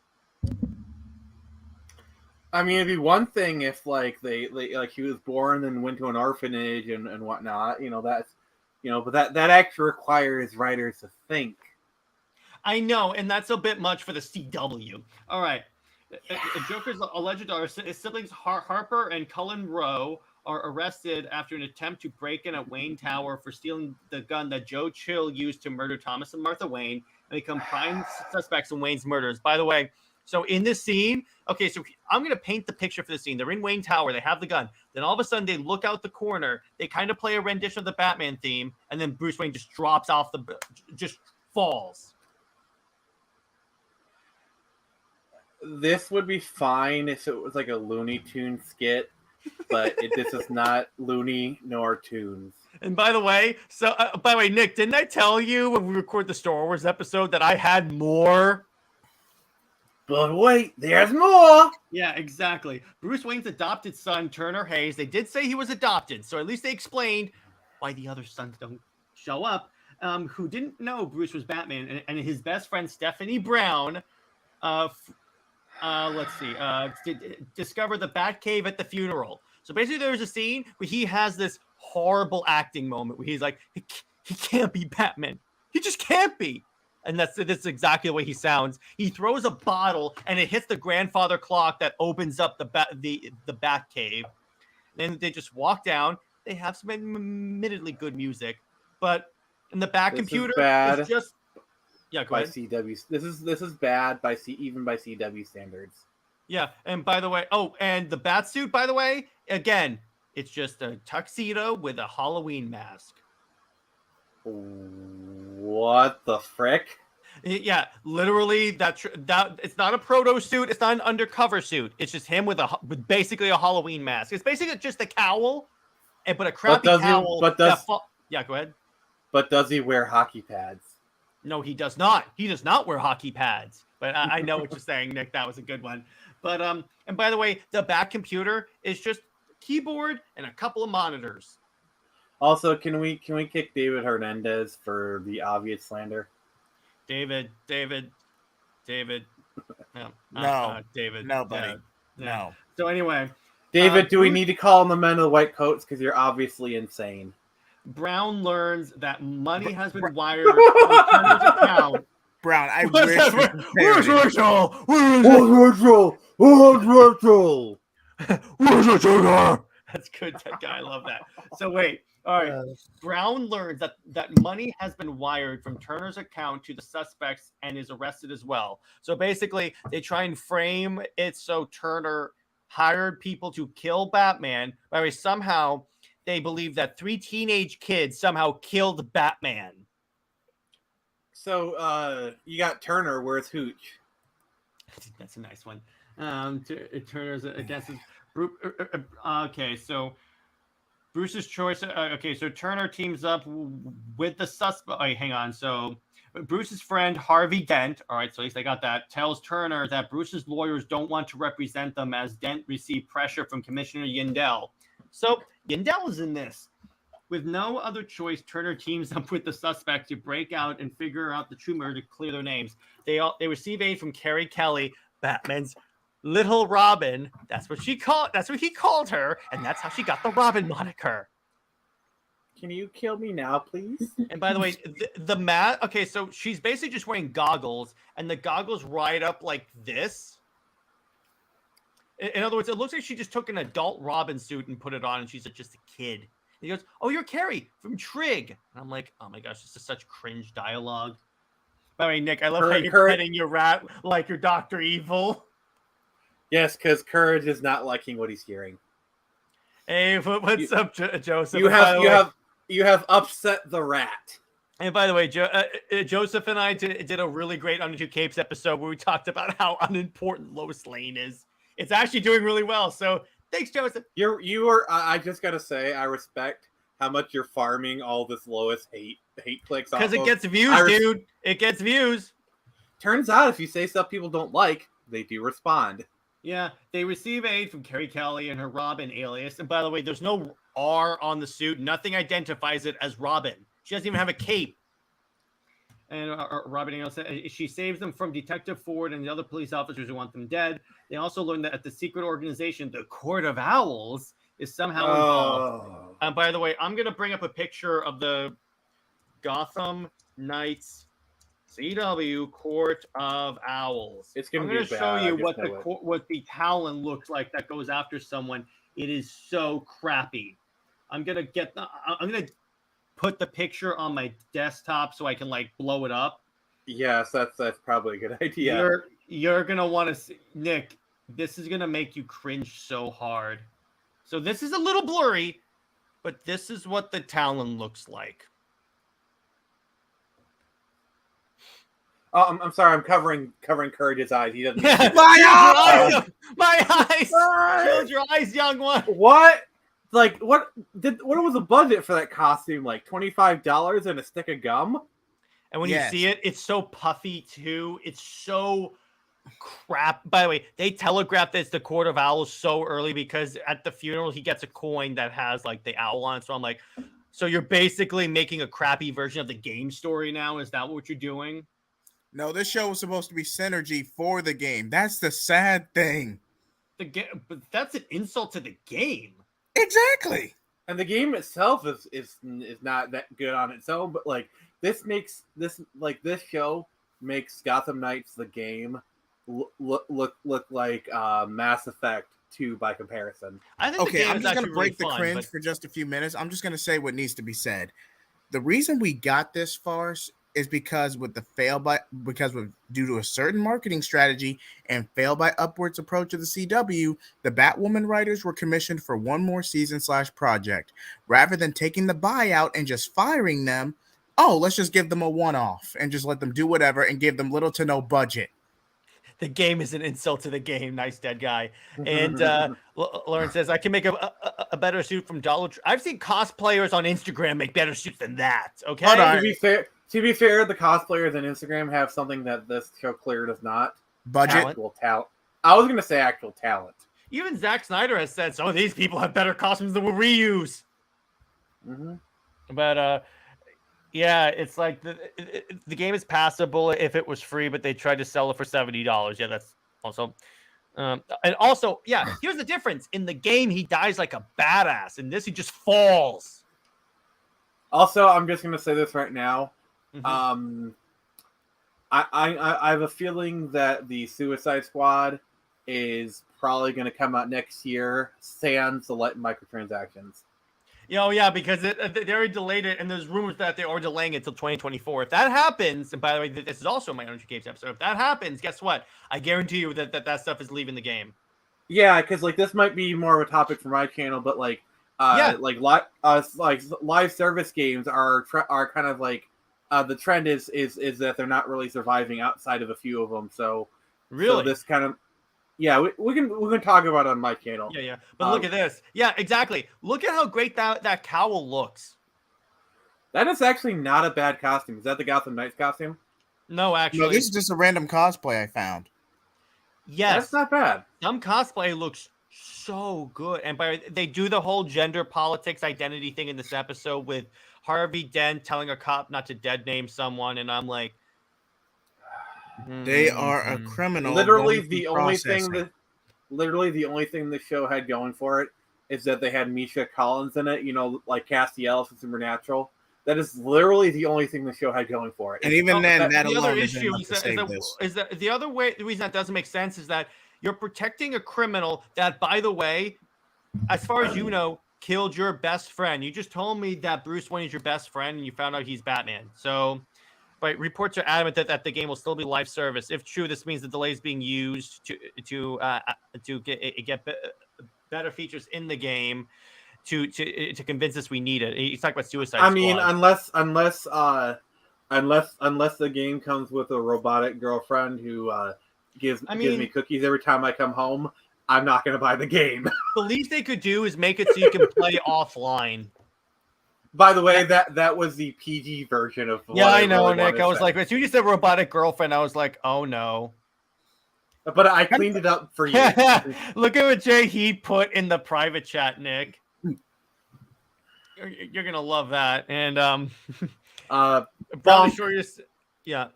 I mean, it'd be one thing if like they like he was born and went to an orphanage and whatnot. But that actually requires writers to think. I know, and that's a bit much for the CW. All right. Joker's alleged daughter, his siblings Harper and Cullen Rowe are arrested after an attempt to break in at Wayne Tower for stealing the gun that Joe Chill used to murder Thomas and Martha Wayne and become prime suspects in Wayne's murders. By the way, so in this scene, okay, so I'm going to paint the picture for the scene. They're in Wayne Tower. They have the gun. Then all of a sudden, they look out the corner. They kind of play a rendition of the Batman theme, and then Bruce Wayne just drops off just falls. This would be fine if it was like a Looney Tunes skit, but this is not Looney nor Tunes. And by the way, Nick, didn't I tell you when we record the Star Wars episode that I had more But wait, there's more. Yeah, exactly. Bruce Wayne's adopted son, Turner Hayes. They did say he was adopted, so at least they explained why the other sons don't show up. Who didn't know Bruce was Batman, and his best friend Stephanie Brown. Let's see. Discover the Batcave at the funeral. So basically, there's a scene where he has this horrible acting moment where he's like, he can't be Batman. He just can't be. And that's exactly the way he sounds. He throws a bottle and it hits the grandfather clock that opens up the Batcave. Then they just walk down. They have some admittedly good music, but in the back computer is just go ahead. CW. This is bad even by CW standards. Yeah, and by the way, and the bat suit, by the way, again, it's just a tuxedo with a Halloween mask. What the frick? Yeah, literally that it's not a proto suit, it's not an undercover suit. It's just him with basically a Halloween mask. It's basically just a cowl, but a crappy cowl. Yeah, go ahead. But does he wear hockey pads? No, he does not. He does not wear hockey pads. But I know what you're saying, Nick. That was a good one. But and by the way, the back computer is just a keyboard and a couple of monitors. Also, can we kick David Hernandez for the obvious slander? David. No, David. No, buddy. No. So anyway, David, do we need to call on the men in the white coats because you're obviously insane? Brown learns that money has been wired from Turner's account. Brown, I wish. Where's Rachel? Where's Rachel? That's good, that guy. I love that. So wait. All right. Brown learns that money has been wired from Turner's account to the suspects and is arrested as well. So basically, they try and frame it so Turner hired people to kill Batman. By the way, somehow they believe that 3 teenage kids somehow killed Batman. So you got Turner. Where's Hooch? That's a nice one. Turner's against his group. Okay, so Bruce's choice. Okay, so Turner teams up with the suspect. Oh, hang on. So Bruce's friend Harvey Dent. All right, so at least I got that. Tells Turner that Bruce's lawyers don't want to represent them as Dent received pressure from Commissioner Yindel. So Yindel is in this. With no other choice, Turner teams up with the suspect to break out and figure out the true murder to clear their names. They receive aid from Carrie Kelly, Batman's Little Robin. That's what he called her, and that's how she got the Robin moniker. Can you kill me now, please? And by the way, the mat. Okay, so she's basically just wearing goggles, and the goggles ride up like this. In other words, it looks like she just took an adult Robin suit and put it on, and she's just a kid. And he goes, "Oh, you're Carrie from Trig." And I'm like, "Oh my gosh, this is such cringe dialogue." By the way, Nick, I love how you're petting your rat like you're Dr. Evil. Yes, because Courage is not liking what he's hearing. Hey, what's up, Joseph? You have upset the rat. And by the way, Joseph and I did a really great Under Two Capes episode where we talked about how unimportant Lois Lane is. It's actually doing really well. So thanks, Joseph. I just gotta say, I respect how much you're farming all this Lois hate clicks. Because it gets views, dude. It gets views. Turns out, if you say stuff people don't like, they do respond. Yeah, they receive aid from Carrie Kelly and her Robin alias. And by the way, there's no R on the suit. Nothing identifies it as Robin. She doesn't even have a cape. And Robin alias, she saves them from Detective Ford and the other police officers who want them dead. They also learn that at the secret organization, the Court of Owls, is somehow involved. And by the way, I'm going to bring up a picture of the Gotham Knights CW Court of Owls. I'm going to show you what the Talon looks like that goes after someone. It is so crappy. I'm going to put the picture on my desktop so I can blow it up. Yes, that's probably a good idea. You're going to want to see, Nick, this is going to make you cringe so hard. So this is a little blurry, but this is what the Talon looks like. Oh, I'm sorry. I'm covering Courage's eyes. He doesn't. My eyes! Shield your eyes, young one. What? What was the budget for that costume? Like $25 and a stick of gum? And when you see it, it's so puffy too. It's so crap. By the way, they telegraphed this the Court of Owls so early because at the funeral he gets a coin that has like the owl on it. So I'm like, so you're basically making a crappy version of the game story now? Is that what you're doing? No, this show was supposed to be synergy for the game. That's the sad thing. The game, but that's an insult to the game. Exactly. And the game itself is not that good on its own, but like this show makes Gotham Knights the game look like Mass Effect 2 by comparison. I think Okay, the game I'm is just going actually to break really the fun, cringe but for just a few minutes. I'm just going to say what needs to be said. The reason we got this farce is because due to a certain marketing strategy and fail by upwards approach of the CW, the Batwoman writers were commissioned for one more season / project. Rather than taking the buyout and just firing them, let's just give them a one-off and just let them do whatever and give them little to no budget. the game is an insult to the game. Nice dead guy. And Lauren says, I can make a better suit from Dollar Tree. I've seen cosplayers on Instagram make better suits than that. Okay. Hold on. To be fair, the cosplayers on Instagram have something that this show clear does not. Budget. Actual talent. I was going to say actual talent. Even Zack Snyder has said some of these people have better costumes than we reuse. Mm-hmm. But yeah, it's like the game is passable if it was free, but they tried to sell it for $70. Yeah, that's also. And also, yeah, here's the difference. In the game, he dies like a badass. In this, he just falls. Also, I'm just going to say this right now. Mm-hmm. I have a feeling that the Suicide Squad is probably going to come out next year, sans the microtransactions. Yeah, because they already delayed it, and there's rumors that they are delaying it until 2024. If that happens, and by the way, this is also my Energy Games episode. If that happens, guess what? I guarantee you that stuff is leaving the game. Yeah, because like this might be more of a topic for my channel, but like live service games are kind of like the trend is that they're not really surviving outside of a few of them. So really, so this kind of we can talk about it on my channel. Yeah. But look at this. Yeah, exactly. Look at how great that cowl looks. That is actually not a bad costume. Is that the Gotham Knights costume? No, actually. No, this is just a random cosplay I found. Yes. That's not bad. Some cosplay looks so good. And they do the whole gender politics identity thing in this episode with Harvey Dent telling a cop not to dead name someone. And I'm like, they are a criminal. Literally the only thing the show had going for it is that they had Misha Collins in it, like Castiel from Supernatural. That is literally the only thing the show had going for it. And even then, that the alone other isn't issue enough to save this. is that the other way, the reason that doesn't make sense is that you're protecting a criminal that, by the way, as far as you know, killed your best friend. You just told me that Bruce Wayne is your best friend, and you found out he's Batman. So, right, reports are adamant that the game will still be live service. If true, this means the delay is being used to get better features in the game to convince us we need it. He's talking about Suicide Squad. I mean, unless the game comes with a robotic girlfriend who gives me cookies every time I come home, I'm not going to buy the game. The least they could do is make it so you can play offline. By the way, that was the PG version of. Yeah, I know, really Nick. I was like, as you just said robotic girlfriend, I was like, oh no. But I cleaned it up for you. Look at what JJheat put in the private chat, Nick. You're gonna love that, and probably sure yeah.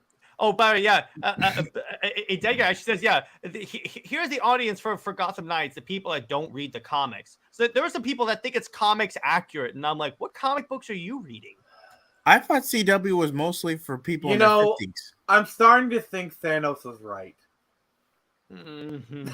Oh, Barry, yeah. A dead guy. She says, yeah. Here's the audience for Gotham Knights, the people that don't read the comics. So there are some people that think it's comics accurate, and I'm like, what comic books are you reading? I thought CW was mostly for people in their 50s. I'm starting to think Thanos was right. Mm-hmm.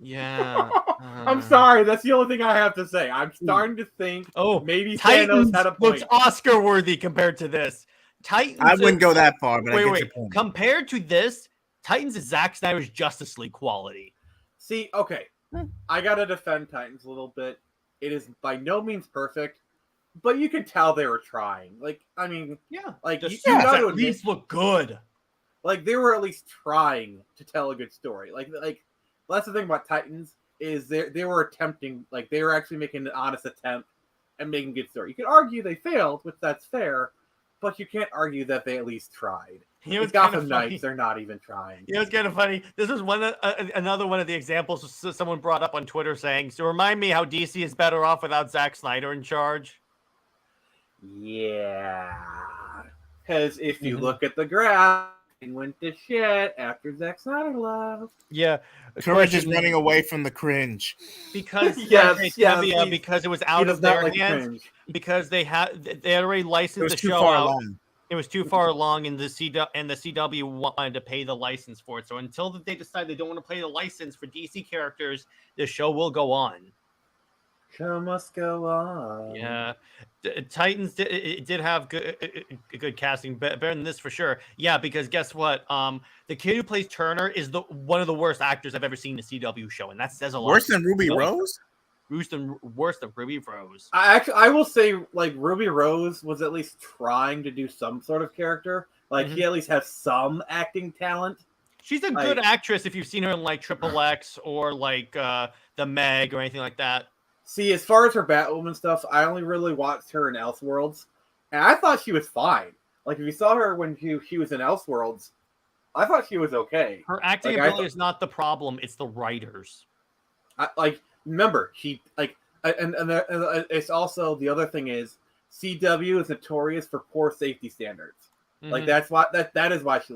Yeah. I'm sorry. That's the only thing I have to say. I'm starting to think maybe Titans Thanos had a point. looks Oscar worthy compared to this. Titans. I wouldn't go that far, but I get your point. Compared to this, Titans is Zack Snyder's Justice League quality. See, okay, I gotta defend Titans a little bit. It is by no means perfect, but you can tell they were trying. Like, I mean, yeah, like the suits at least look good. Like they were at least trying to tell a good story. Like that's the thing about Titans is they were attempting, like they were actually making an honest attempt and making a good story. You could argue they failed, which that's fair. but you can't argue that they at least tried. You know, It's it's kinda Gotham funny. Knights, they're not even trying. You know, it's kind of funny. This was another one of the examples someone brought up on Twitter saying, "So remind me how DC is better off without Zack Snyder in charge." Yeah, because if you look at the graph, it went to shit after Zack Snyder left. Yeah, Courage is running away from the cringe. because Yes, because it was He out does of not their like hands. cringe. Because they had already It licensed was the too show far out. along. It was too far along, and the CW wanted to pay the license for it. So until they decide they don't want to pay the license for DC characters, the show will go on. Show must go on. Yeah, Titans did have good casting, better than this for sure. Yeah, because guess what? The kid who plays Turner is one of the worst actors I've ever seen in a CW show, and that says a lot. Worse than Ruby Rose? Worse than Ruby Rose. I will say, like, Ruby Rose was at least trying to do some sort of character. Like, he at least has some acting talent. She's a good actress if you've seen her in like Triple X or like the Meg or anything like that. See, as far as her Batwoman stuff, I only really watched her in Elseworlds, and I thought she was fine. Like, if you saw her when she was in Elseworlds, I thought she was okay. Her acting ability is not the problem; it's the writers. Remember, and it's also the other thing is CW is notorious for poor safety standards. Like that's why that is why she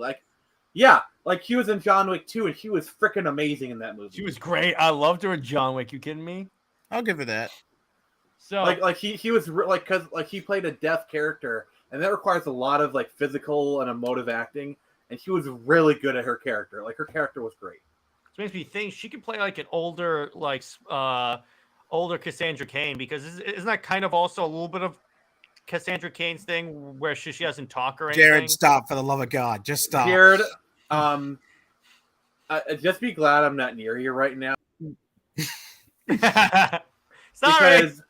she was in John Wick 2 and she was freaking amazing in that movie. She was great. I loved her in John Wick. You kidding me? I'll give her that. So he was because he played a deaf character and that requires a lot of like physical and emotive acting, and she was really good at her character. Like her character was great. It makes me think she could play like an older Cassandra Cain, because isn't that kind of also a little bit of Cassandra Cain's thing where she doesn't talk or anything? Jared, stop, for the love of God. Just stop. Jared, just be glad I'm not near you right now. Sorry. Because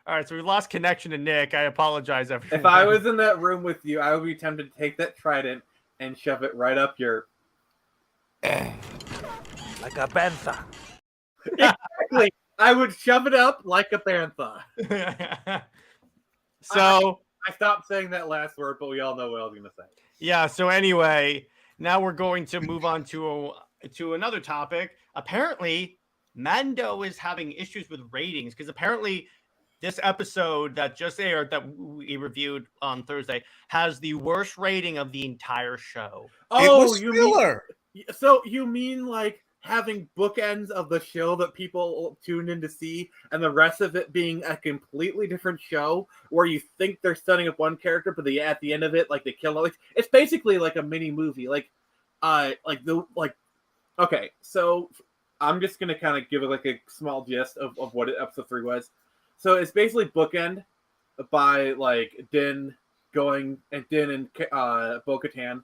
all right, so we lost connection to Nick. I apologize, everyone. if I was in that room with you, I would be tempted to take that trident and shove it right up your... Like a bantha. Exactly. I would shove it up like a bantha. So I stopped saying that last word, but we all know what I was going to say. Yeah, so anyway, now we're going to move on to another topic. Apparently, Mando is having issues with ratings because apparently this episode that just aired that we reviewed on Thursday has the worst rating of the entire show. Oh, you mean like having bookends of the show that people tune in to see and the rest of it being a completely different show where you think they're setting up one character, but at the end of it, like they kill it. It's basically like a mini movie. Okay, so I'm just gonna kind of give it like a small gist of what episode 3 was. So it's basically bookend by like Din and Bo-Katan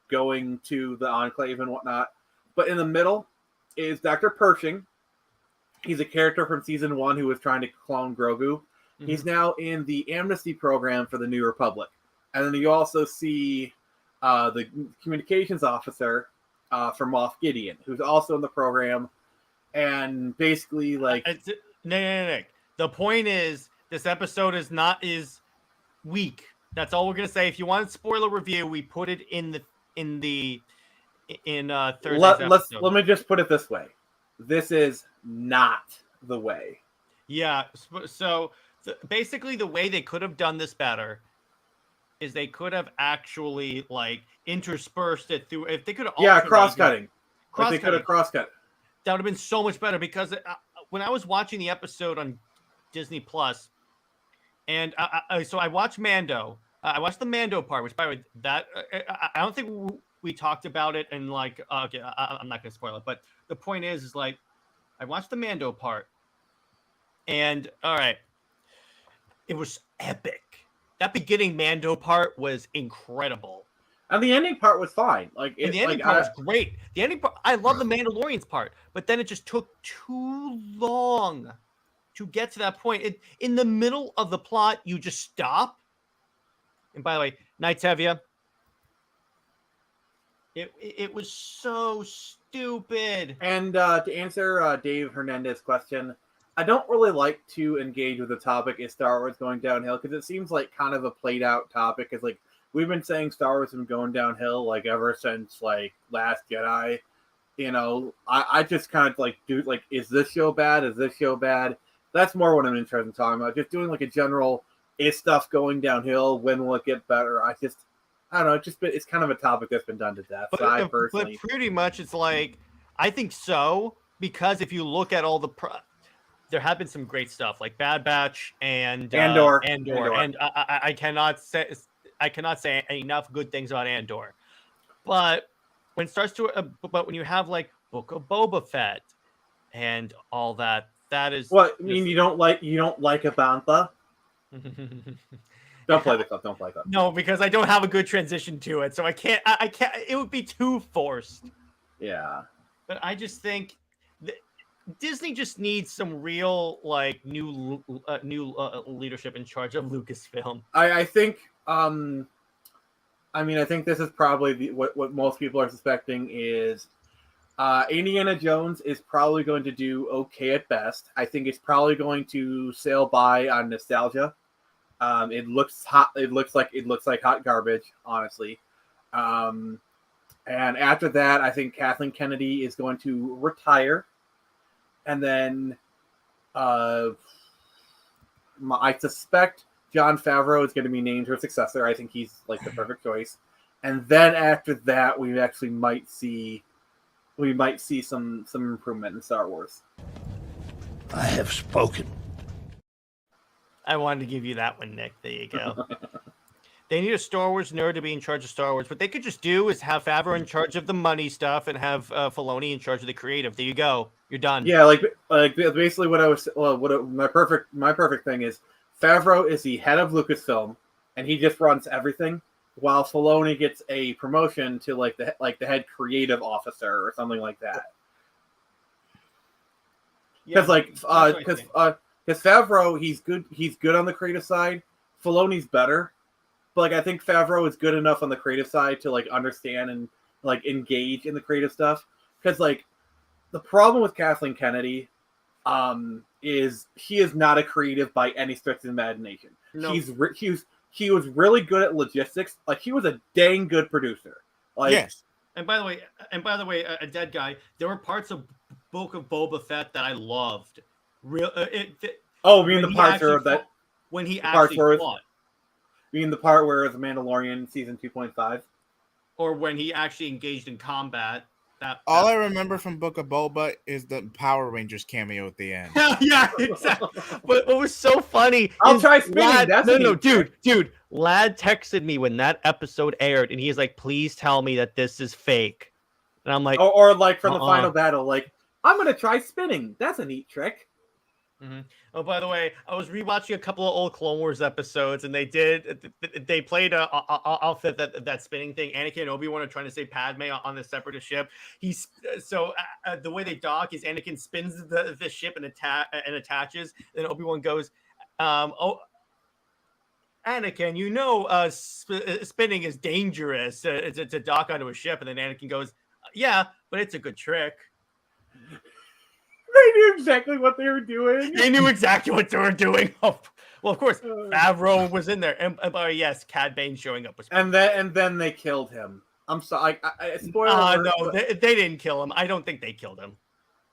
going to the Enclave and whatnot. But in the middle is Dr. Pershing. He's a character from season 1 who was trying to clone Grogu. Mm-hmm. He's now in the amnesty program for the New Republic. And then you also see the communications officer from Moff Gideon, who's also in the program. And basically, like... Nick. The point is, this episode is weak. That's all we're going to say. If you want a spoiler review, we put it in Thursday's episode. Let me just put it this way. This is not the way. Yeah. So basically the way they could have done this better is they could have actually like interspersed it through. If they could have cross-cutting. They could have cross-cut. That would have been so much better because when I was watching the episode on Disney Plus, and so I watched Mando. I watched the Mando part, which, by the way, I don't think we talked about it. And like, okay, I'm not gonna spoil it, but the point is like, I watched the Mando part, and all right, it was epic. That beginning Mando part was incredible, and the ending part was fine. The ending part was great. The ending part, I love the Mandalorians part, but then it just took too long to get to that point. In the middle of the plot, you just stop. And by the way, Knights have you. It was so stupid. And to answer Dave Hernandez's question, I don't really like to engage with the topic is Star Wars going downhill because it seems like kind of a played out topic. Because like we've been saying Star Wars has been going downhill like ever since like Last Jedi. You know, I just kind of like do like, is this show bad? Is this show bad? That's more what I'm interested in talking about. Just doing like a general, is stuff going downhill? When will it get better? I don't know. It's kind of a topic that's been done to death. But, So I personally, but pretty much it's like, I think so, because if you look at all the there have been some great stuff like Bad Batch and Andor. And I cannot say enough good things about Andor. But when it starts to but when you have like Book of Boba Fett and all that, that is what I mean. You don't like a Bantha? Don't play the clip. Don't play the clip. No, because I don't have a good transition to it, so I can't. I can't. It would be too forced. Yeah. But I just think Disney just needs some real like new leadership in charge of Lucasfilm. I think. I mean, I think this is probably what most people are suspecting is Indiana Jones is probably going to do okay at best. I think it's probably going to sail by on nostalgia. It looks hot. It looks like hot garbage, honestly. And after that, I think Kathleen Kennedy is going to retire, and then I suspect Jon Favreau is going to be named her successor. I think he's like the perfect choice. And then after that, we actually might see some improvement in Star Wars. I have spoken. I wanted to give you that one, Nick. There you go. They need a Star Wars nerd to be in charge of Star Wars. What they could just do is have Favreau in charge of the money stuff and have Filoni in charge of the creative. There you go. You're done. Yeah, like basically what I was. My perfect thing is Favreau is the head of Lucasfilm, and he just runs everything, while Filoni gets a promotion to like the head creative officer or something like that. Because because Favreau, he's good on the creative side. Filoni's better, but like I think Favreau is good enough on the creative side to like understand and like engage in the creative stuff. Because like the problem with Kathleen Kennedy, is he is not a creative by any stretch of the imagination. No. He was really good at logistics. Like he was a dang good producer. Like yes. And by the way, a dead guy. There were parts of Book of Boba Fett that I loved. You mean the parts where that when he actually fought? You mean the part where it was Mandalorian season 2.5, or when he actually engaged in combat? All I remember from Book of Boba is the Power Rangers cameo at the end. Yeah, exactly. But what was so funny? I'll try spinning. Dude. Lad texted me when that episode aired, and he's like, "Please tell me that this is fake." And I'm like, or like from the final battle, like, I'm gonna try spinning. That's a neat trick. Mm-hmm. Oh, by the way, I was rewatching a couple of old Clone Wars episodes, and they played off that spinning thing. Anakin and Obi-Wan are trying to save Padme on the separatist ship. The way they dock is Anakin spins the ship and attaches. Then Obi-Wan goes, Anakin, spinning is dangerous to dock onto a ship. And then Anakin goes, yeah, but it's a good trick. They knew exactly what they were doing. Oh, well, of course, Favreau was in there, and yes, Cad Bane showing up was. And then they killed him. I'm sorry. Spoiler alert, no, they didn't kill him. I don't think they killed him.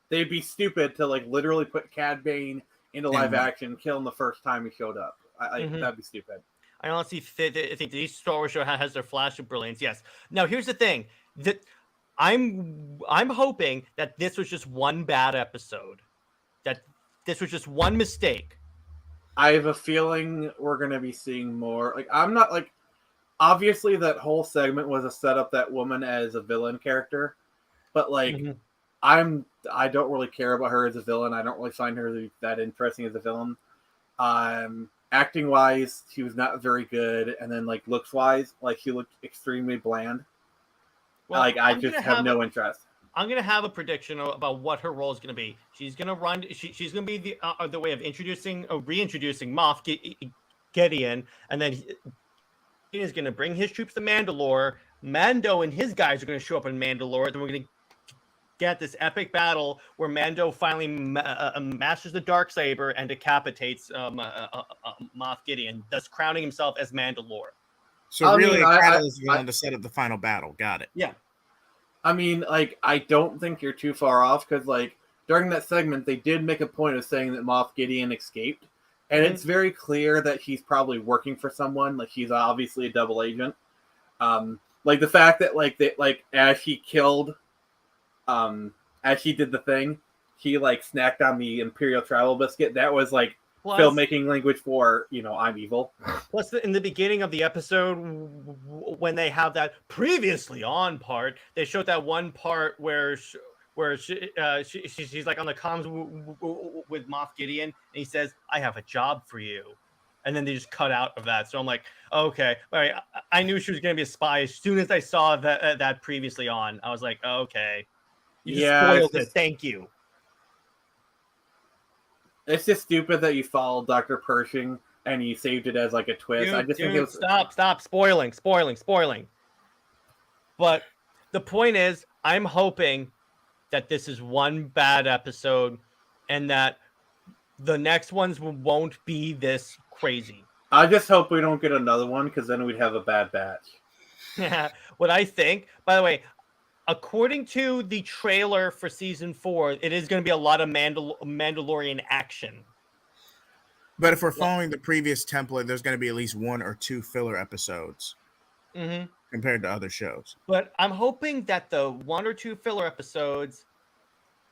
They'd be stupid to like literally put Cad Bane into live action, kill him the first time he showed up. That'd be stupid. I honestly think the Star Wars show has their flash of brilliance. Yes. Now here's the thing that. I'm hoping that this was just one bad episode, that this was just one mistake. I have a feeling we're going to be seeing more. Like, I'm not like, obviously that whole segment was a setup that woman as a villain character, but like, I don't really care about her as a villain. I don't really find her that interesting as a villain. Acting wise, she was not very good, and then like looks wise, like she looked extremely bland. Well, like I just have no interest. I'm gonna have a prediction about what her role is gonna be. She's gonna run. She's gonna be the way of reintroducing Moff Gideon, and then he is gonna bring his troops to Mandalore. Mando and his guys are gonna show up in Mandalore. Then we're gonna get this epic battle where Mando finally masters the Darksaber and decapitates Moff Gideon, thus crowning himself as Mandalore. So I really, mean, a catalyst villain to set up the final battle. Got it. Yeah. I mean, like, I don't think you're too far off because, like, during that segment, they did make a point of saying that Moff Gideon escaped, and it's very clear that he's probably working for someone. Like, he's obviously a double agent. Like the fact that as he killed, as he did the thing, he like snacked on the Imperial travel biscuit. That was like filmmaking language for I'm evil. Plus, in the beginning of the episode, when they have that previously on part, they showed that one part where she's like on the comms with Moff Gideon, and he says, "I have a job for you," and then they just cut out of that. So I'm like, okay, all right. I knew she was going to be a spy as soon as I saw that previously on. I was like, okay, you just spoiled it. Thank you. It's just stupid that you followed Dr. Pershing and you saved it as like a twist. I just think it was... Stop spoiling. But the point is, I'm hoping that this is one bad episode and that the next ones won't be this crazy. I just hope we don't get another one because then we'd have a bad batch. What I think, by the way, according to the trailer for season 4, it is going to be a lot of Mandalorian action. But if we're following the previous template, there's going to be at least 1 or 2 filler episodes compared to other shows. But I'm hoping that the 1 or 2 filler episodes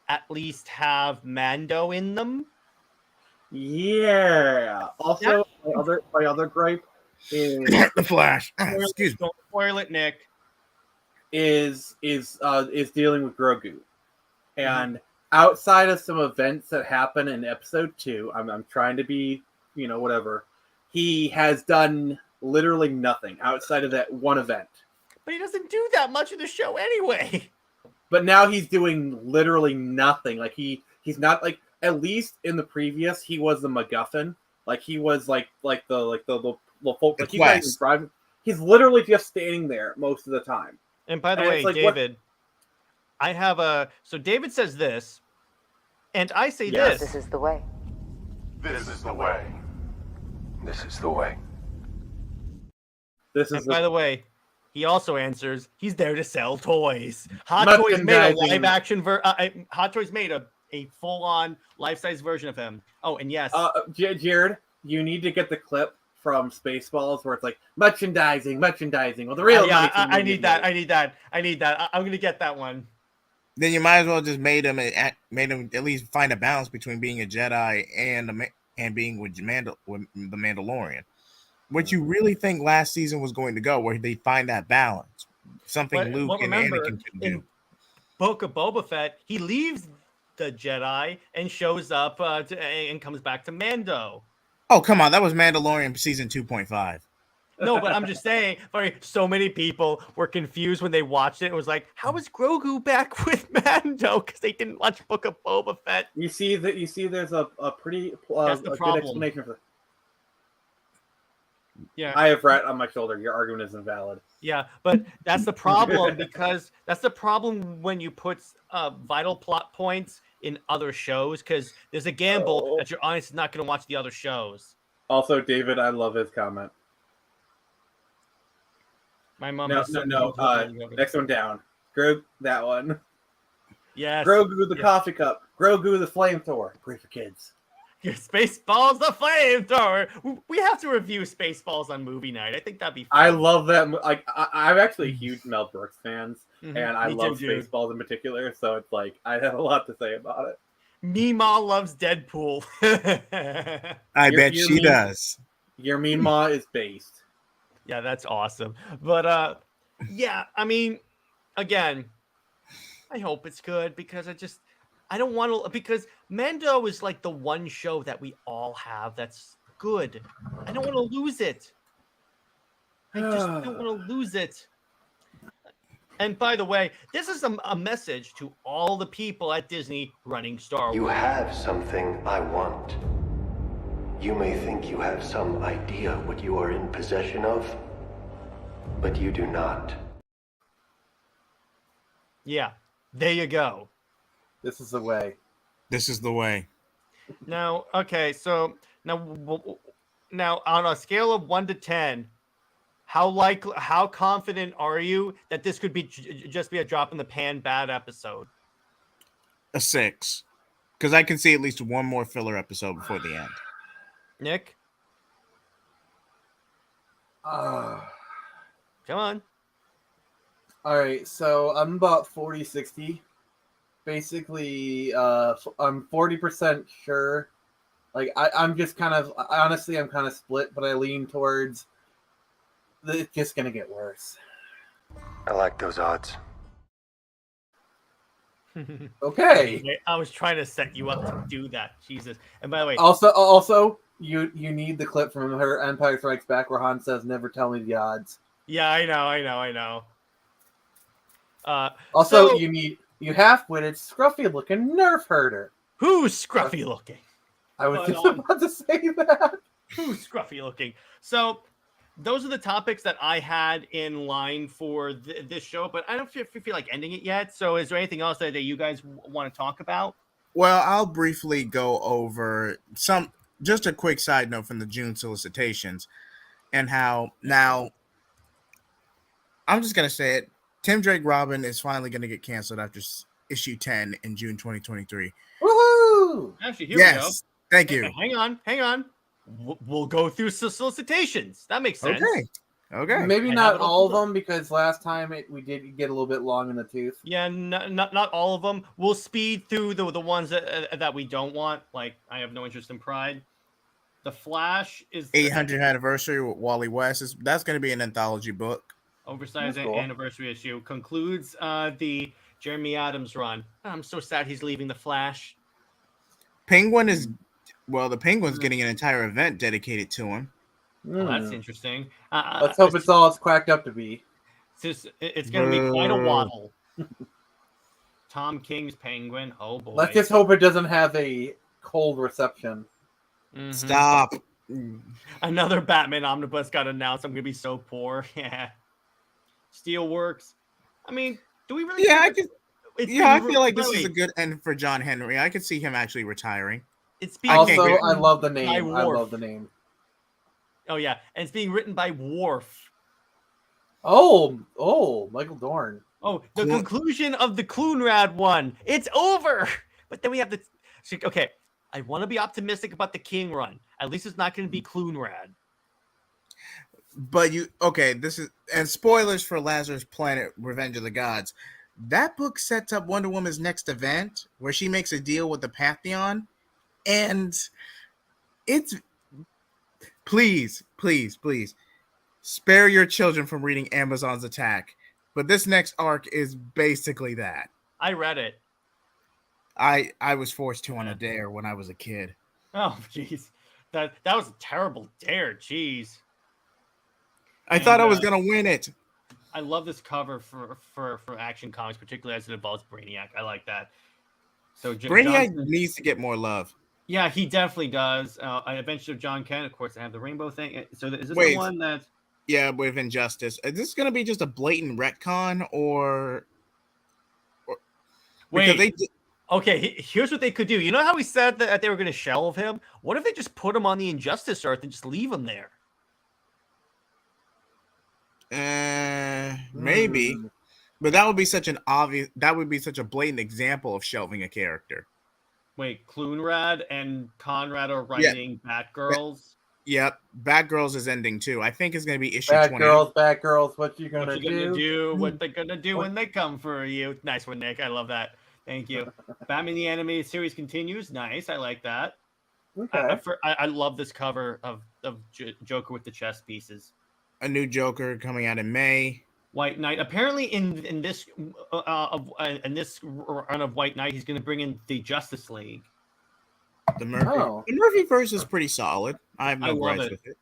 at least have Mando in them. Yeah. Also, my other gripe is the Flash. Excuse me. Don't spoil it, Nick. Is dealing with Grogu, and outside of some events that happen in episode 2, I'm trying to be whatever. He has done literally nothing outside of that one event. But he doesn't do that much in the show anyway. But now he's doing literally nothing. Like he's not like, at least in the previous, he was the MacGuffin. Like he was like the folk. Like he's literally just standing there most of the time. And by the way, like, David, I have so David says this, and I say this. This is the way. This is the way. This is the way. By the way, he also answers, he's there to sell toys. Hot Toys made a live action Hot Toys made a full-on life-size version of him. Oh, and yes. Jared, you need to get the clip from Spaceballs where it's like merchandising. Well, the real I need that. I'm gonna get that one. Then you might as well just made him at least find a balance between being a Jedi and being with the Mandalorian. What you really think last season was going to go, where they find that balance, something Luke and Anakin can do. In Book of Boba Fett, he leaves the Jedi and shows up and comes back to Mando. Oh, come on. That was Mandalorian season 2.5. No, but I'm just saying, so many people were confused when they watched it. It was like, how is Grogu back with Mando? Because they didn't watch Book of Boba Fett. You see there's a pretty That's the a problem. good explanation for that. Yeah. I have Rat on my shoulder. Your argument is invalid. Yeah, but that's the problem because that's the problem when you put vital plot points in other shows, because there's a gamble that your audience is not going to watch the other shows. Also, David, I love his comment. My mom. No. Next one down. Grogu, that one. Yes. Grogu the coffee cup. Grogu the flamethrower. Great for kids. Spaceballs the flamethrower. We have to review Spaceballs on movie night. I think that'd be fun. I love that. Like, I'm actually a huge Mel Brooks fan, and I love Spaceballs in particular. So it's like I have a lot to say about it. Meemaw loves Deadpool. I bet she does. Your Meemaw is based. Yeah, that's awesome. But yeah, I mean, again, I hope it's good because I don't want to, because Mando is like the one show that we all have that's good. I don't want to lose it. I just don't want to lose it. And by the way, this is a message to all the people at Disney running Star Wars. You have something I want. You may think you have some idea what you are in possession of, but you do not. Yeah. There you go. This is the way. This is the way. Now, okay, so now on a scale of 1 to 10, how confident are you that this could be just be a drop in the pan bad episode? A 6. Because I can see at least one more filler episode before the end. Nick, Ah. come on. All right, so I'm about 40-60. Basically, I'm 40% sure. Like, I'm just kind of, honestly, I'm kind of split, but I lean towards it's just going to get worse. I like those odds. Okay. I was trying to set you up to do that. Jesus. And by the way, Also, you need the clip from her Empire Strikes Back where Han says, "Never tell me the odds." yeah, I know. Also, you half-witted, scruffy-looking nerf herder. Who's scruffy looking? I was just about to say that. Who's scruffy looking? So, those are the topics that I had in line for this show, but I don't feel like ending it yet. So, is there anything else that you guys want to talk about? Well, I'll briefly go over just a quick side note from the June solicitations and how now I'm just going to say it. Tim Drake Robin is finally going to get canceled after issue 10 in June 2023. Woohoo! Actually, here we go. Thank you. Hang on. We'll go through solicitations. That makes sense. Okay. Maybe not all of them because last time we did get a little bit long in the tooth. Yeah, not all of them. We'll speed through the ones that we don't want. Like, I have no interest in Pride. The Flash is 800th anniversary with Wally West. That's going to be an anthology book. Oversized anniversary issue concludes the Jeremy Adams run. I'm so sad he's leaving the Flash. The Penguin's getting an entire event dedicated to him. Well, that's interesting. Let's hope it's all it's cracked up to be. It's going to be quite a waddle. Tom King's Penguin. Oh boy. Let's just hope it doesn't have a cold reception. Mm-hmm. Stop. Another Batman omnibus got announced. I'm going to be so poor. Yeah. Steelworks. I mean, do we really? Yeah, I feel like this is a good end for John Henry. I could see him actually retiring. I love the name. I love the name. Oh yeah, and it's being written by Worf. Oh, Michael Dorn. Oh, the conclusion of the Clunrad one. It's over. But then we have okay, I want to be optimistic about the King run. At least it's not going to be Clunrad. But this is, and spoilers for Lazarus Planet, Revenge of the Gods. That book sets up Wonder Woman's next event where she makes a deal with the Pantheon. And it's, please, spare your children from reading Amazon's Attack. But this next arc is basically that. I read it. I was forced to on a dare when I was a kid. Oh, jeez. That was a terrible dare. Jeez. I thought I was going to win it. I love this cover for Action Comics, particularly as it involves Brainiac. I like that. So Brainiac needs to get more love. Yeah, he definitely does. Adventures of John Kent, of course, I have the rainbow thing. So is this the one that? Yeah, with Injustice. Is this going to be just a blatant retcon or wait? Okay, here's what they could do. You know how we said that they were going to shelve him? What if they just put him on the Injustice Earth and just leave him there? Maybe, but that would be such a blatant example of shelving a character. Wait, Clunrad and Conrad are writing Batgirls. Yep, Batgirls is ending too. I think it's going to be issue 20. Batgirls, what you gonna do? What they gonna do when they come for you? Nice one, Nick. I love that. Thank you. Batman the Animated Series continues. Nice, I like that. Okay. I love this cover of Joker with the chess pieces. A new Joker coming out in May. White Knight. Apparently, in this run of White Knight, he's going to bring in the Justice League. The Murphy verse is pretty solid. I have no gripes with it.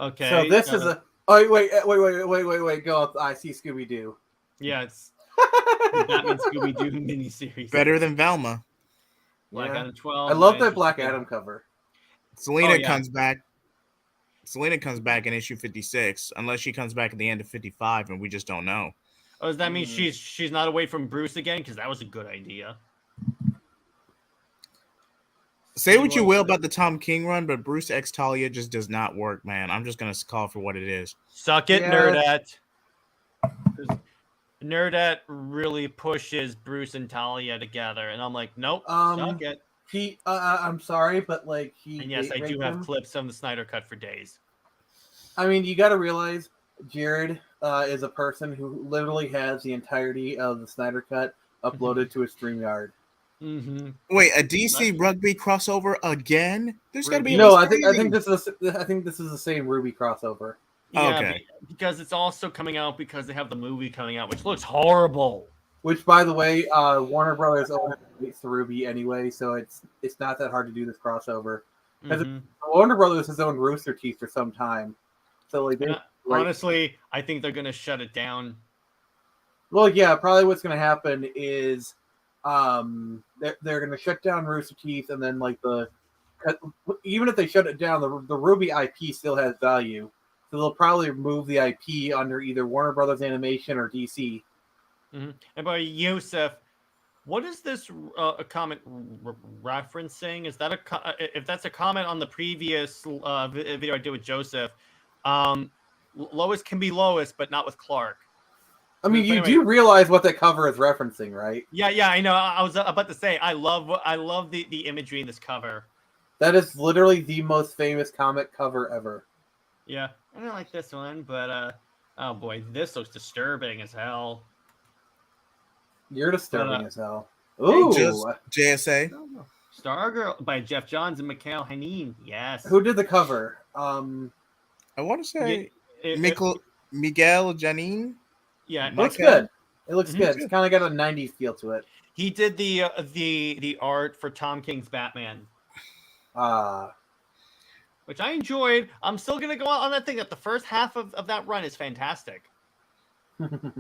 Okay. So this is a. Oh wait! Go. I see Scooby Doo. Yeah, it's the Batman Scooby Doo miniseries. Better than Velma. Black Adam 12. I love that Black Adam cover. Selena comes back. Selena comes back in issue 56, unless she comes back at the end of 55, and we just don't know. Oh, does that mean she's not away from Bruce again? Because that was a good idea. Say what you will about the Tom King run, but Bruce X Talia just does not work, man. I'm just gonna call for what it is. Suck it, Nerdette. Nerdette really pushes Bruce and Talia together, and I'm like, nope, suck it. I'm sorry, but like And yes, I do have clips of the Snyder Cut for days. I mean, you got to realize Jared is a person who literally has the entirety of the Snyder Cut uploaded to his StreamYard. Mm-hmm. Wait, a DC rugby crossover again? There's got to be no. I think this is the same Ruby crossover. Yeah, okay. Because it's also coming out because they have the movie coming out, which looks horrible. Which, by the way, Warner Brothers owns the Ruby anyway, so it's not that hard to do this crossover. Because Warner Brothers has owned Rooster Teeth for some time, so like honestly, I think they're gonna shut it down. Well, yeah, probably what's gonna happen is they're gonna shut down Rooster Teeth, and then like even if they shut it down, the Ruby IP still has value, so they'll probably move the IP under either Warner Brothers Animation or DC. And by Yosef, what is this a comment referencing? Is that if that's a comment on the previous video I did with Joseph? Lois can be Lois, but not with Clark. I mean, you do realize what that cover is referencing, right? Yeah, I know. I was about to say, I love the imagery in this cover. That is literally the most famous comic cover ever. Yeah, I don't like this one, but oh boy, this looks disturbing as hell. You're disturbing as hell. Ooh, JSA. Stargirl by Jeff Johns and Mikhail Hanin. Yes. Who did the cover? I want to say Miguel Janine. Yeah, it looks good. It looks good. It's kind of got a '90s feel to it. He did the art for Tom King's Batman. Which I enjoyed. I'm still gonna go on that thing that the first half of that run is fantastic.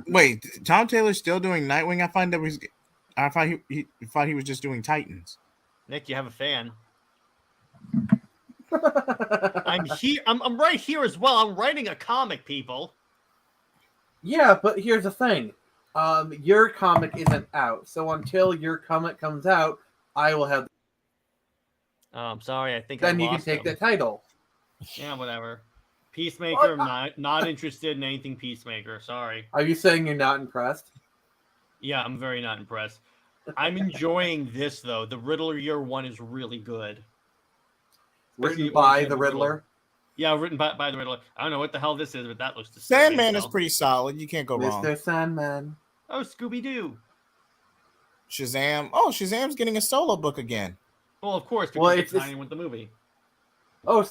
Wait, Tom Taylor's still doing Nightwing? I thought he was just doing Titans. Nick, you have a fan. I'm here. I'm right here as well. I'm writing a comic, people. Yeah, but here's the thing. Your comic isn't out, so until your comic comes out, I will have. Oh, I'm sorry. I think then you can take the title. Yeah, whatever. Peacemaker. Not interested in anything Peacemaker. Sorry. Are you saying you're not impressed? Yeah, I'm very not impressed. I'm enjoying this though. The Riddler Year One is really good. Written by the Riddler. Yeah, written by the Riddler. I don't know what the hell this is, but that looks disturbing. Sandman is pretty solid. You can't go wrong. Mr. Sandman. Oh, Scooby-Doo. Shazam. Oh, Shazam's getting a solo book again. Well, of course, because it's tying with the movie. Oh,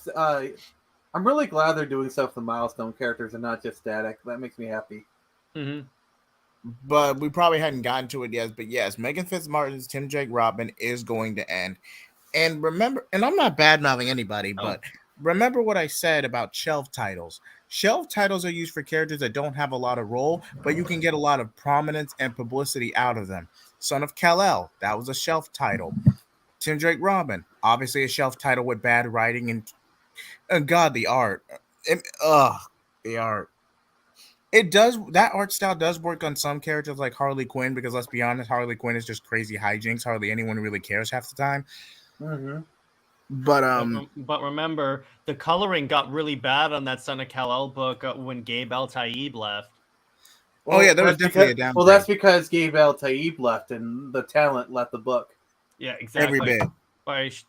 I'm really glad they're doing stuff with milestone characters and not just static. That makes me happy. But we probably hadn't gotten to it yet. But yes, Megan Fitzmartin's Tim Drake Robin is going to end. And remember, and I'm not bad-mouthing anybody, but remember what I said about shelf titles. Shelf titles are used for characters that don't have a lot of role, but you can get a lot of prominence and publicity out of them. Son of Kal-El, that was a shelf title. Tim Drake Robin, obviously a shelf title with bad writing and God, the art. The art. It does, that art style does work on some characters like Harley Quinn, because let's be honest, Harley Quinn is just crazy hijinks. Hardly anyone really cares half the time. But remember, the coloring got really bad on that Son of Kal-El book when Gabe El-Taib left. Well, there was definitely a downgrade. Well, that's because Gabe El-Taib left and the talent left the book. Yeah, exactly. Every bit.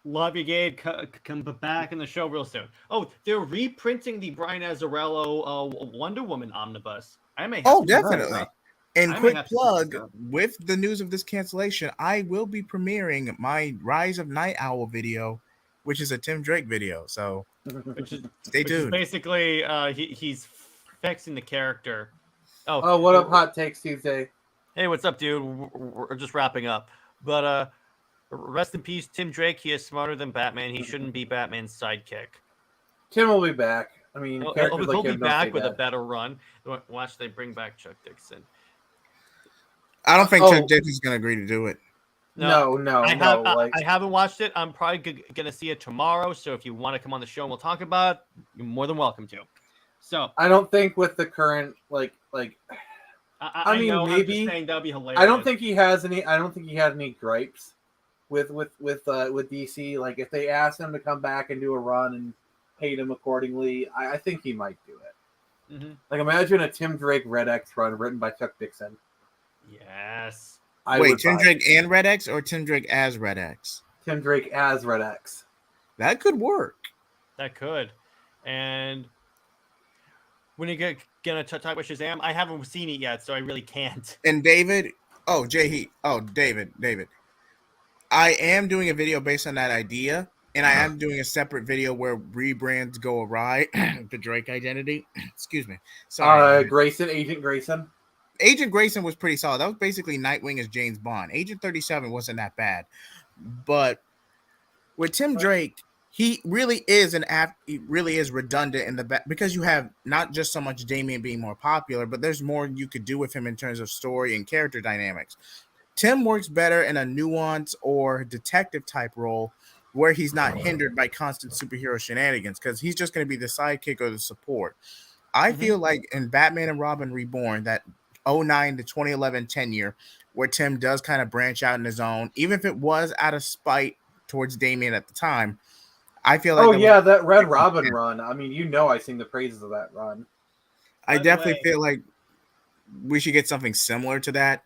Love you, Gabe. Come back in the show real soon. Oh, they're reprinting the Brian Azzarello Wonder Woman omnibus. I may have to definitely. And quick plug, with the news of this cancellation, I will be premiering my Rise of Night Owl video, which is a Tim Drake video. So stay tuned. Basically, he's fixing the character. Oh, what up, Hot Takes Tuesday? Hey, what's up, dude? We're just wrapping up. But rest in peace, Tim Drake. He is smarter than Batman. He shouldn't be Batman's sidekick. Tim will be back. I mean, he'll be back with a better run. Watch they bring back Chuck Dixon. I don't think Chuck Dixon's going to agree to do it. No. I haven't watched it. I'm probably going to see it tomorrow. So if you want to come on the show and we'll talk about it, you're more than welcome to. So I don't think with the current like I mean, know, maybe. I'm just saying that'd be hilarious. I don't think he has any. I don't think he had any gripes with DC. Like if they asked him to come back and do a run and paid him accordingly, I think he might do it. Mm-hmm. Like imagine a Tim Drake Red X run written by Chuck Dixon. Yes. Wait, Tim Drake and Red X or Tim Drake as Red X? Tim Drake as Red X. That could work. That could. And when you gonna talk about Shazam, I haven't seen it yet, so I really can't. And David, JJheat. David. I am doing a video based on that idea, and I am doing a separate video where rebrands go awry. The Drake identity. Excuse me. Sorry. Agent Grayson. Agent Grayson was pretty solid. That was basically Nightwing as James Bond. Agent 37 wasn't that bad. But with Tim Drake, he really is redundant in the back because you have not just so much Damian being more popular, but there's more you could do with him in terms of story and character dynamics. Tim works better in a nuance or detective type role where he's not hindered by constant superhero shenanigans because he's just going to be the sidekick or the support. I feel like in Batman and Robin Reborn, that 2009 to 2011 tenure, where Tim does kind of branch out in his own, even if it was out of spite towards Damian at the time, I feel like that Red Robin run. I mean, I sing the praises of that run. I definitely feel like we should get something similar to that,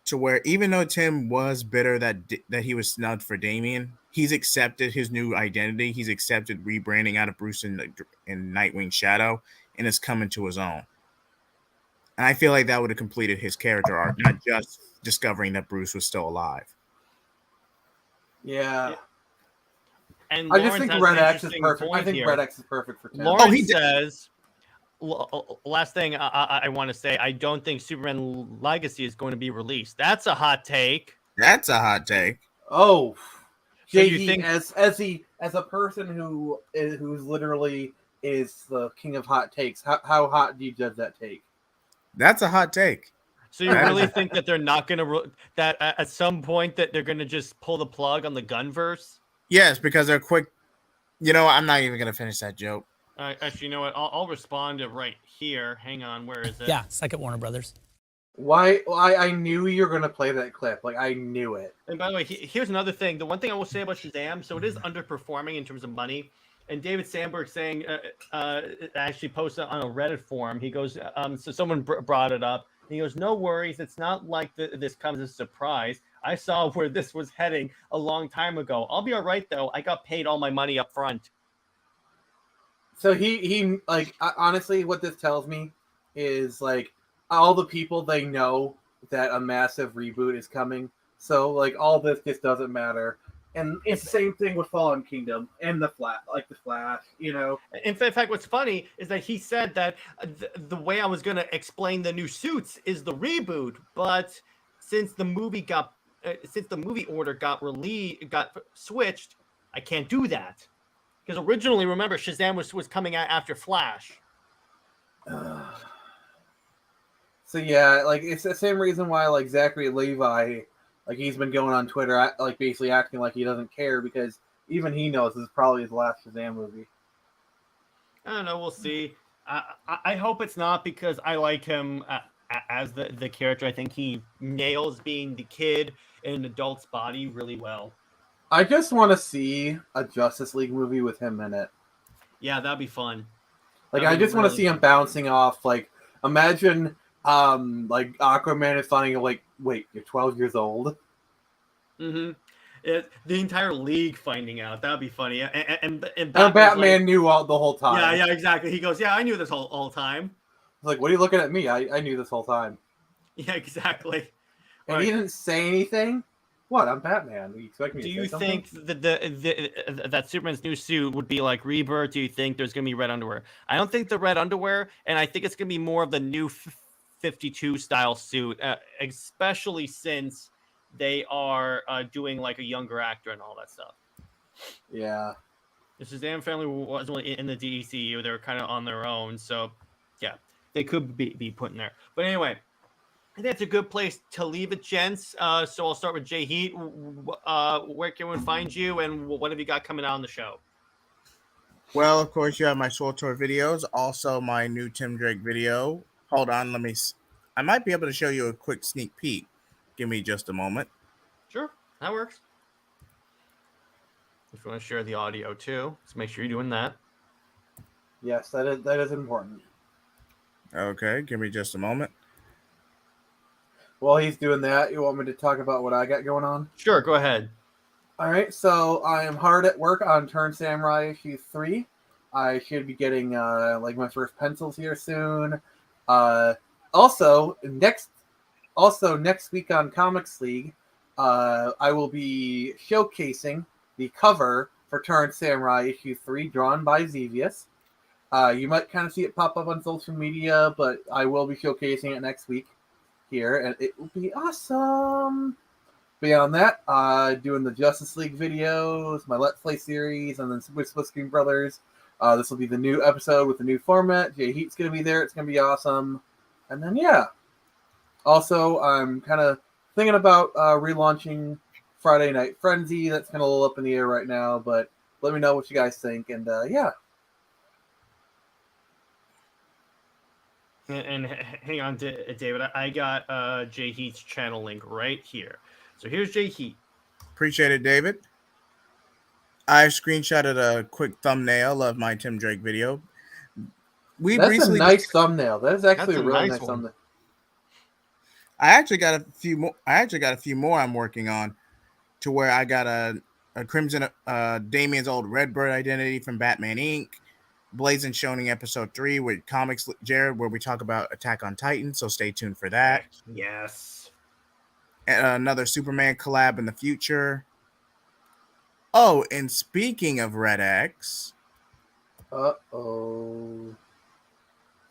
to where even though Tim was bitter that he was snubbed for Damian, he's accepted his new identity. He's accepted rebranding out of Bruce and Nightwing Shadow, and is coming to his own. And I feel like that would have completed his character arc, not just discovering that Bruce was still alive. Yeah. And I just think Red X is perfect. I think Red X is perfect for Tim. Lawrence says, last thing I want to say, I don't think Superman Legacy is going to be released. That's a hot take. That's a hot take. Oh, so JD, as a person who's literally is the king of hot takes, how hot do you judge that take? That's a hot take. So you really think that they're not going to that at some point that they're going to just pull the plug on the Gunverse? Yes, because they're quick. I'm not even going to finish that joke. Actually, you know what? I'll respond to right here. Hang on, where is it? Yeah, second Warner Brothers. Why? I knew you were going to play that clip. Like I knew it. And by the way, here's another thing. The one thing I will say about Shazam, so it is underperforming in terms of money. And David Sandberg saying, actually posted on a Reddit forum. He goes, so someone brought it up. He goes, no worries. It's not like this comes as a surprise. I saw where this was heading a long time ago. I'll be all right, though. I got paid all my money up front. So he honestly, what this tells me is like all the people they know that a massive reboot is coming. So like all this just doesn't matter. And it's the same thing with Fallen Kingdom and the Flash, In fact, what's funny is that he said that the way I was going to explain the new suits is the reboot, but since the movie order got switched, I can't do that because originally, remember, Shazam was coming out after Flash. So yeah, like it's the same reason why like Zachary Levi. Like he's been going on Twitter, like basically acting like he doesn't care because even he knows this is probably his last Shazam movie. I don't know. We'll see. I hope it's not because I like him as the character. I think he nails being the kid in an adult's body really well. I just want to see a Justice League movie with him in it. Yeah, that'd be fun. Like I just want to see him bouncing off. Like imagine. Like Aquaman is finding like, wait, you're 12 years old. Mm-hmm. The entire league finding out, that'd be funny. And Batman knew the whole time. Yeah, exactly. He goes, yeah, I knew this all time. Like, what are you looking at me? I knew this whole time. Yeah, exactly. And he didn't say anything. What? I'm Batman. You expect me? Do to you say something? think that Superman's new suit would be like Rebirth? Do you think there's gonna be red underwear? I don't think the red underwear, and I think it's gonna be more of the new 52 style suit, especially since they are doing like a younger actor and all that stuff. Yeah, the Shazam family wasn't really in the DCU; they were kind of on their own. So, yeah, they could be put in there. But anyway, I think that's a good place to leave it, gents. So I'll start with JJheat. Where can one find you, and what have you got coming out on the show? Well, of course, you have my Soul Tour videos, also my new Tim Drake video. Hold on, let me I might be able to show you a quick sneak peek. Give me just a moment. Sure, that works. If you want to share the audio too, let's make sure you're doing that. Yes, that is important. Okay, give me just a moment. While he's doing that, you want me to talk about what I got going on? Sure, go ahead. All right, so I am hard at work on Turn Samurai issue 3. I should be getting like my first pencils here soon. Also next week on Comics League, I will be showcasing the cover for Turn Samurai issue 3, drawn by Xevious. You might kind of see it pop up on social media, but I will be showcasing it next week here, and it will be awesome. Beyond that, doing the Justice League videos, my Let's Play series, and then with Split Screen Brothers. This will be the new episode with the new format. JJheat's going to be there. It's going to be awesome. And then, yeah. Also, I'm kind of thinking about relaunching Friday Night Frenzy. That's kind of a little up in the air right now, but let me know what you guys think. And, yeah. And hang on, David. I got JJheat's channel link right here. So here's JJheat. Appreciate it, David. I screenshotted a quick thumbnail of my Tim Drake video. That's a nice thumbnail. That is actually a really nice thumbnail. I actually got a few more I'm working on, to where I got a Crimson Damien's old Redbird identity from Batman Inc., Blazing Shoning episode 3 with Comics Jared, where we talk about Attack on Titan, so stay tuned for that. Yes. And another Superman collab in the future. Oh, and speaking of Red X. Uh-oh.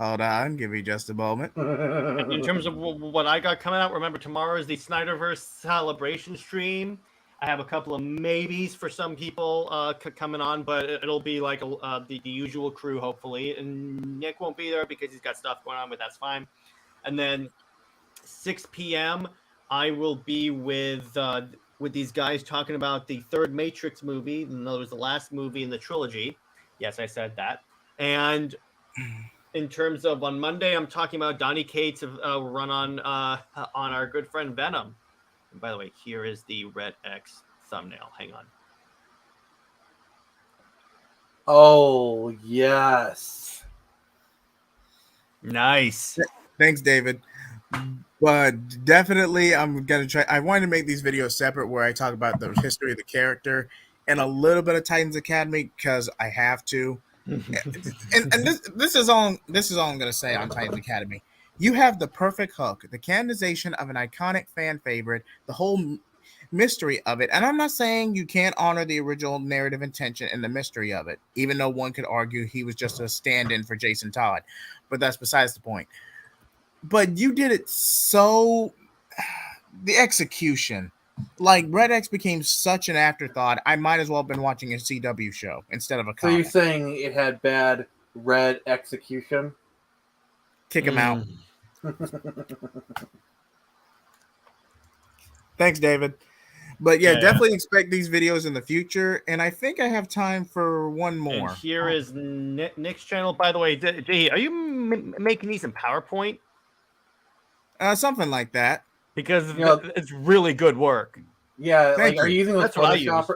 Hold on, give me just a moment. In terms of what I got coming out, remember tomorrow is the Snyderverse celebration stream. I have a couple of maybes for some people coming on, but it'll be like the usual crew, hopefully. And Nick won't be there because he's got stuff going on, but that's fine. And then 6 p.m., I will be with these guys talking about the third Matrix movie. In other words, the last movie in the trilogy. Yes, I said that. And in terms of on Monday, I'm talking about Donny Cates' run on our good friend Venom. And by the way, here is the Red X thumbnail. Hang on. Oh, yes. Nice. Thanks, David. But definitely, I'm going to try. I wanted to make these videos separate where I talk about the history of the character and a little bit of Titans Academy because I have to. and this is all I'm going to say on Titans Academy. You have the perfect hook, the canonization of an iconic fan favorite, the whole mystery of it. And I'm not saying you can't honor the original narrative intention and the mystery of it, even though one could argue he was just a stand-in for Jason Todd. But that's besides the point. But you did it so... The execution. Like, Red X became such an afterthought, I might as well have been watching a CW show instead of a comic. So you're saying it had bad red execution? Kick him out. Thanks, David. But yeah, definitely expect these videos in the future. And I think I have time for one more. And here is Nick's channel. By the way, are you making these in PowerPoint? Something like that. Because it's really good work. Yeah, Thank are you using That's Photoshop? what I use.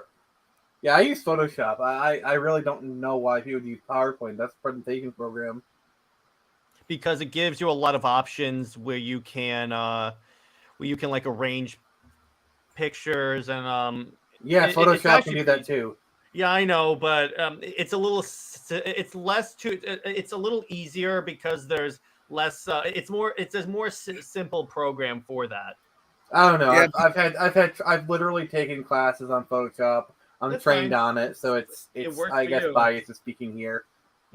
Yeah, I use Photoshop. I really don't know why he would use PowerPoint. That's a presentation program. Because it gives you a lot of options where you can like arrange pictures and yeah, Photoshop can do that too. Yeah, I know, but it's a little easier because there's less it's a more simple program for that. I don't know. Yeah. I've literally taken classes on Photoshop. I'm trained on it, so it's I guess bias is speaking here.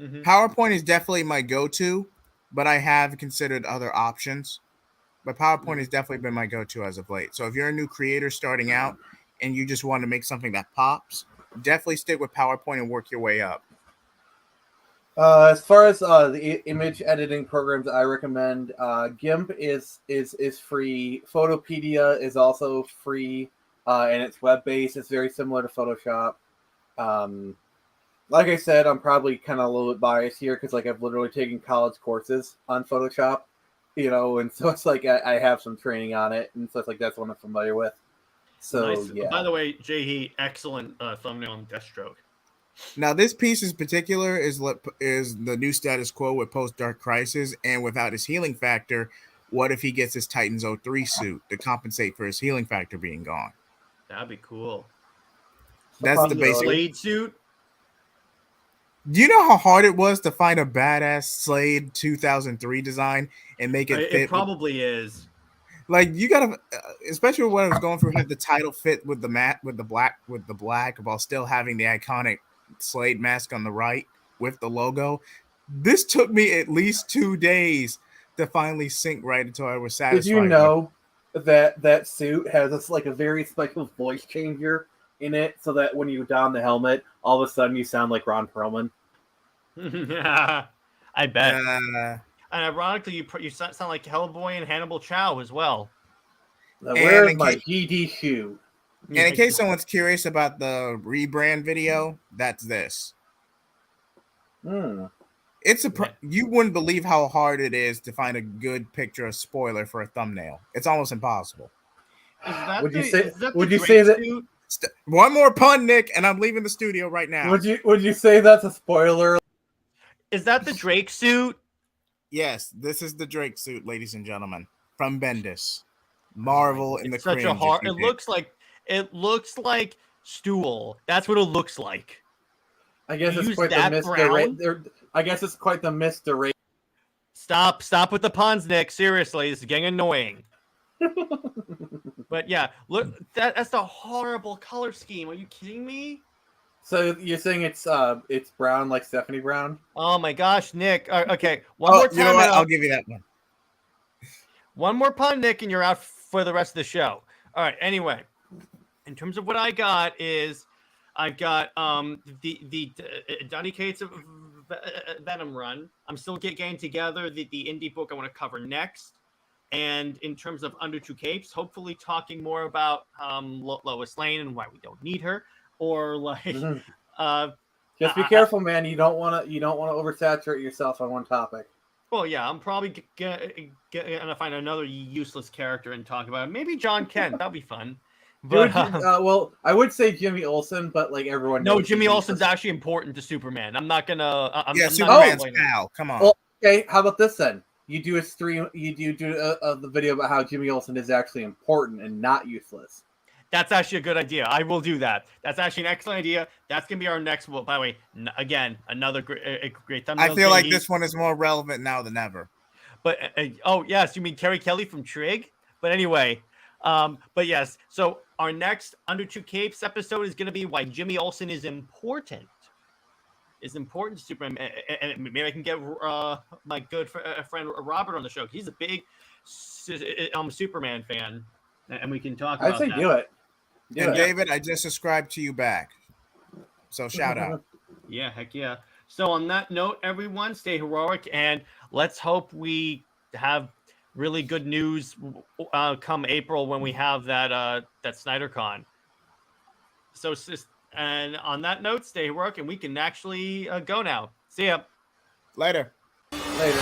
Mm-hmm. PowerPoint is definitely my go-to, but I have considered other options. But PowerPoint has definitely been my go-to as of late. So if you're a new creator starting out and you just want to make something that pops, definitely stick with PowerPoint and work your way up. As far as the image editing programs I recommend, GIMP is free. Photopedia is also free, and it's web-based. It's very similar to Photoshop. Like I said, I'm probably kind of a little bit biased here because I've literally taken college courses on Photoshop. And so it's like I have some training on it, and so it's like that's one I'm familiar with. So Nice. yeah. By the way, JJheat, excellent thumbnail on Deathstroke. Now, this piece in particular is the new status quo with post Dark Crisis, and without his healing factor, what if he gets his Titans 03 suit to compensate for his healing factor being gone? That'd be cool. That's the basic Slade suit. Do you know how hard it was to find a badass Slade 2003 design and make it fit? It probably is. Like you gotta, especially when I was going through, have the title fit with the black, while still having the iconic Slade mask on the right with the logo. This took me at least 2 days to finally sync right until I was satisfied. Did you know that suit has a very special voice changer in it, so that when you don the helmet, all of a sudden you sound like Ron Perlman? I bet. And ironically, you sound like Hellboy and Hannibal Chow as well. Now, where's my GD shoe? And in case someone's curious about the rebrand video, that's this. It's you wouldn't believe how hard it is to find a good picture of spoiler for a thumbnail. It's almost impossible. Would you say that? One more pun, Nick, and I'm leaving the studio right now. Would you say that's a spoiler? Is that the Drake suit? Yes, this is the Drake suit, ladies and gentlemen, from Bendis. Marvel in the such a hard. It looks like stool. That's what it looks like. I guess it's quite the misdirect. I guess it's quite the misdirect. Stop with the puns, Nick. Seriously, this is getting annoying. But yeah, look, that's a horrible color scheme. Are you kidding me? So you're saying it's brown like Stephanie Brown? Oh my gosh, Nick. Okay, one more time. You know what? I'll give you that one. One more pun, Nick, and you're out for the rest of the show. All right. Anyway, in terms of what I got is, I've got the Donny Cates of Venom run. I'm still getting together the indie book I want to cover next. And in terms of Under Two Capes, hopefully talking more about Lois Lane and why we don't need her. Or just be careful, man. You don't want to oversaturate yourself on one topic. Well, yeah, I'm probably gonna find another useless character and talk about it. Maybe John Kent. That'd be fun. But, well, I would say Jimmy Olsen, but everyone knows. No, Jimmy Olsen's actually important to Superman. I'm not gonna. Superman's pal. Come on. Well, okay, how about this then? You do a stream. You do the video about how Jimmy Olsen is actually important and not useless. That's actually a good idea. I will do that. That's actually an excellent idea. That's going to be our next one. By the way, again, another great thumbnail. I feel like this one is more relevant now than ever. But, oh, yes, you mean Terry Kelly from Trig? But anyway, but yes. So our next Under Two Capes episode is going to be why Jimmy Olsen is important. Is important to Superman. And maybe I can get my good friend Robert on the show. He's a big Superman fan. And we can talk about that. I say do it. David, I just subscribed to you back. So shout out. Yeah, heck yeah. So on that note, everyone, stay heroic, and let's hope we have really good news come April when we have that SnyderCon. So, and on that note, stay heroic, and we can actually go now. See ya. Later. Later.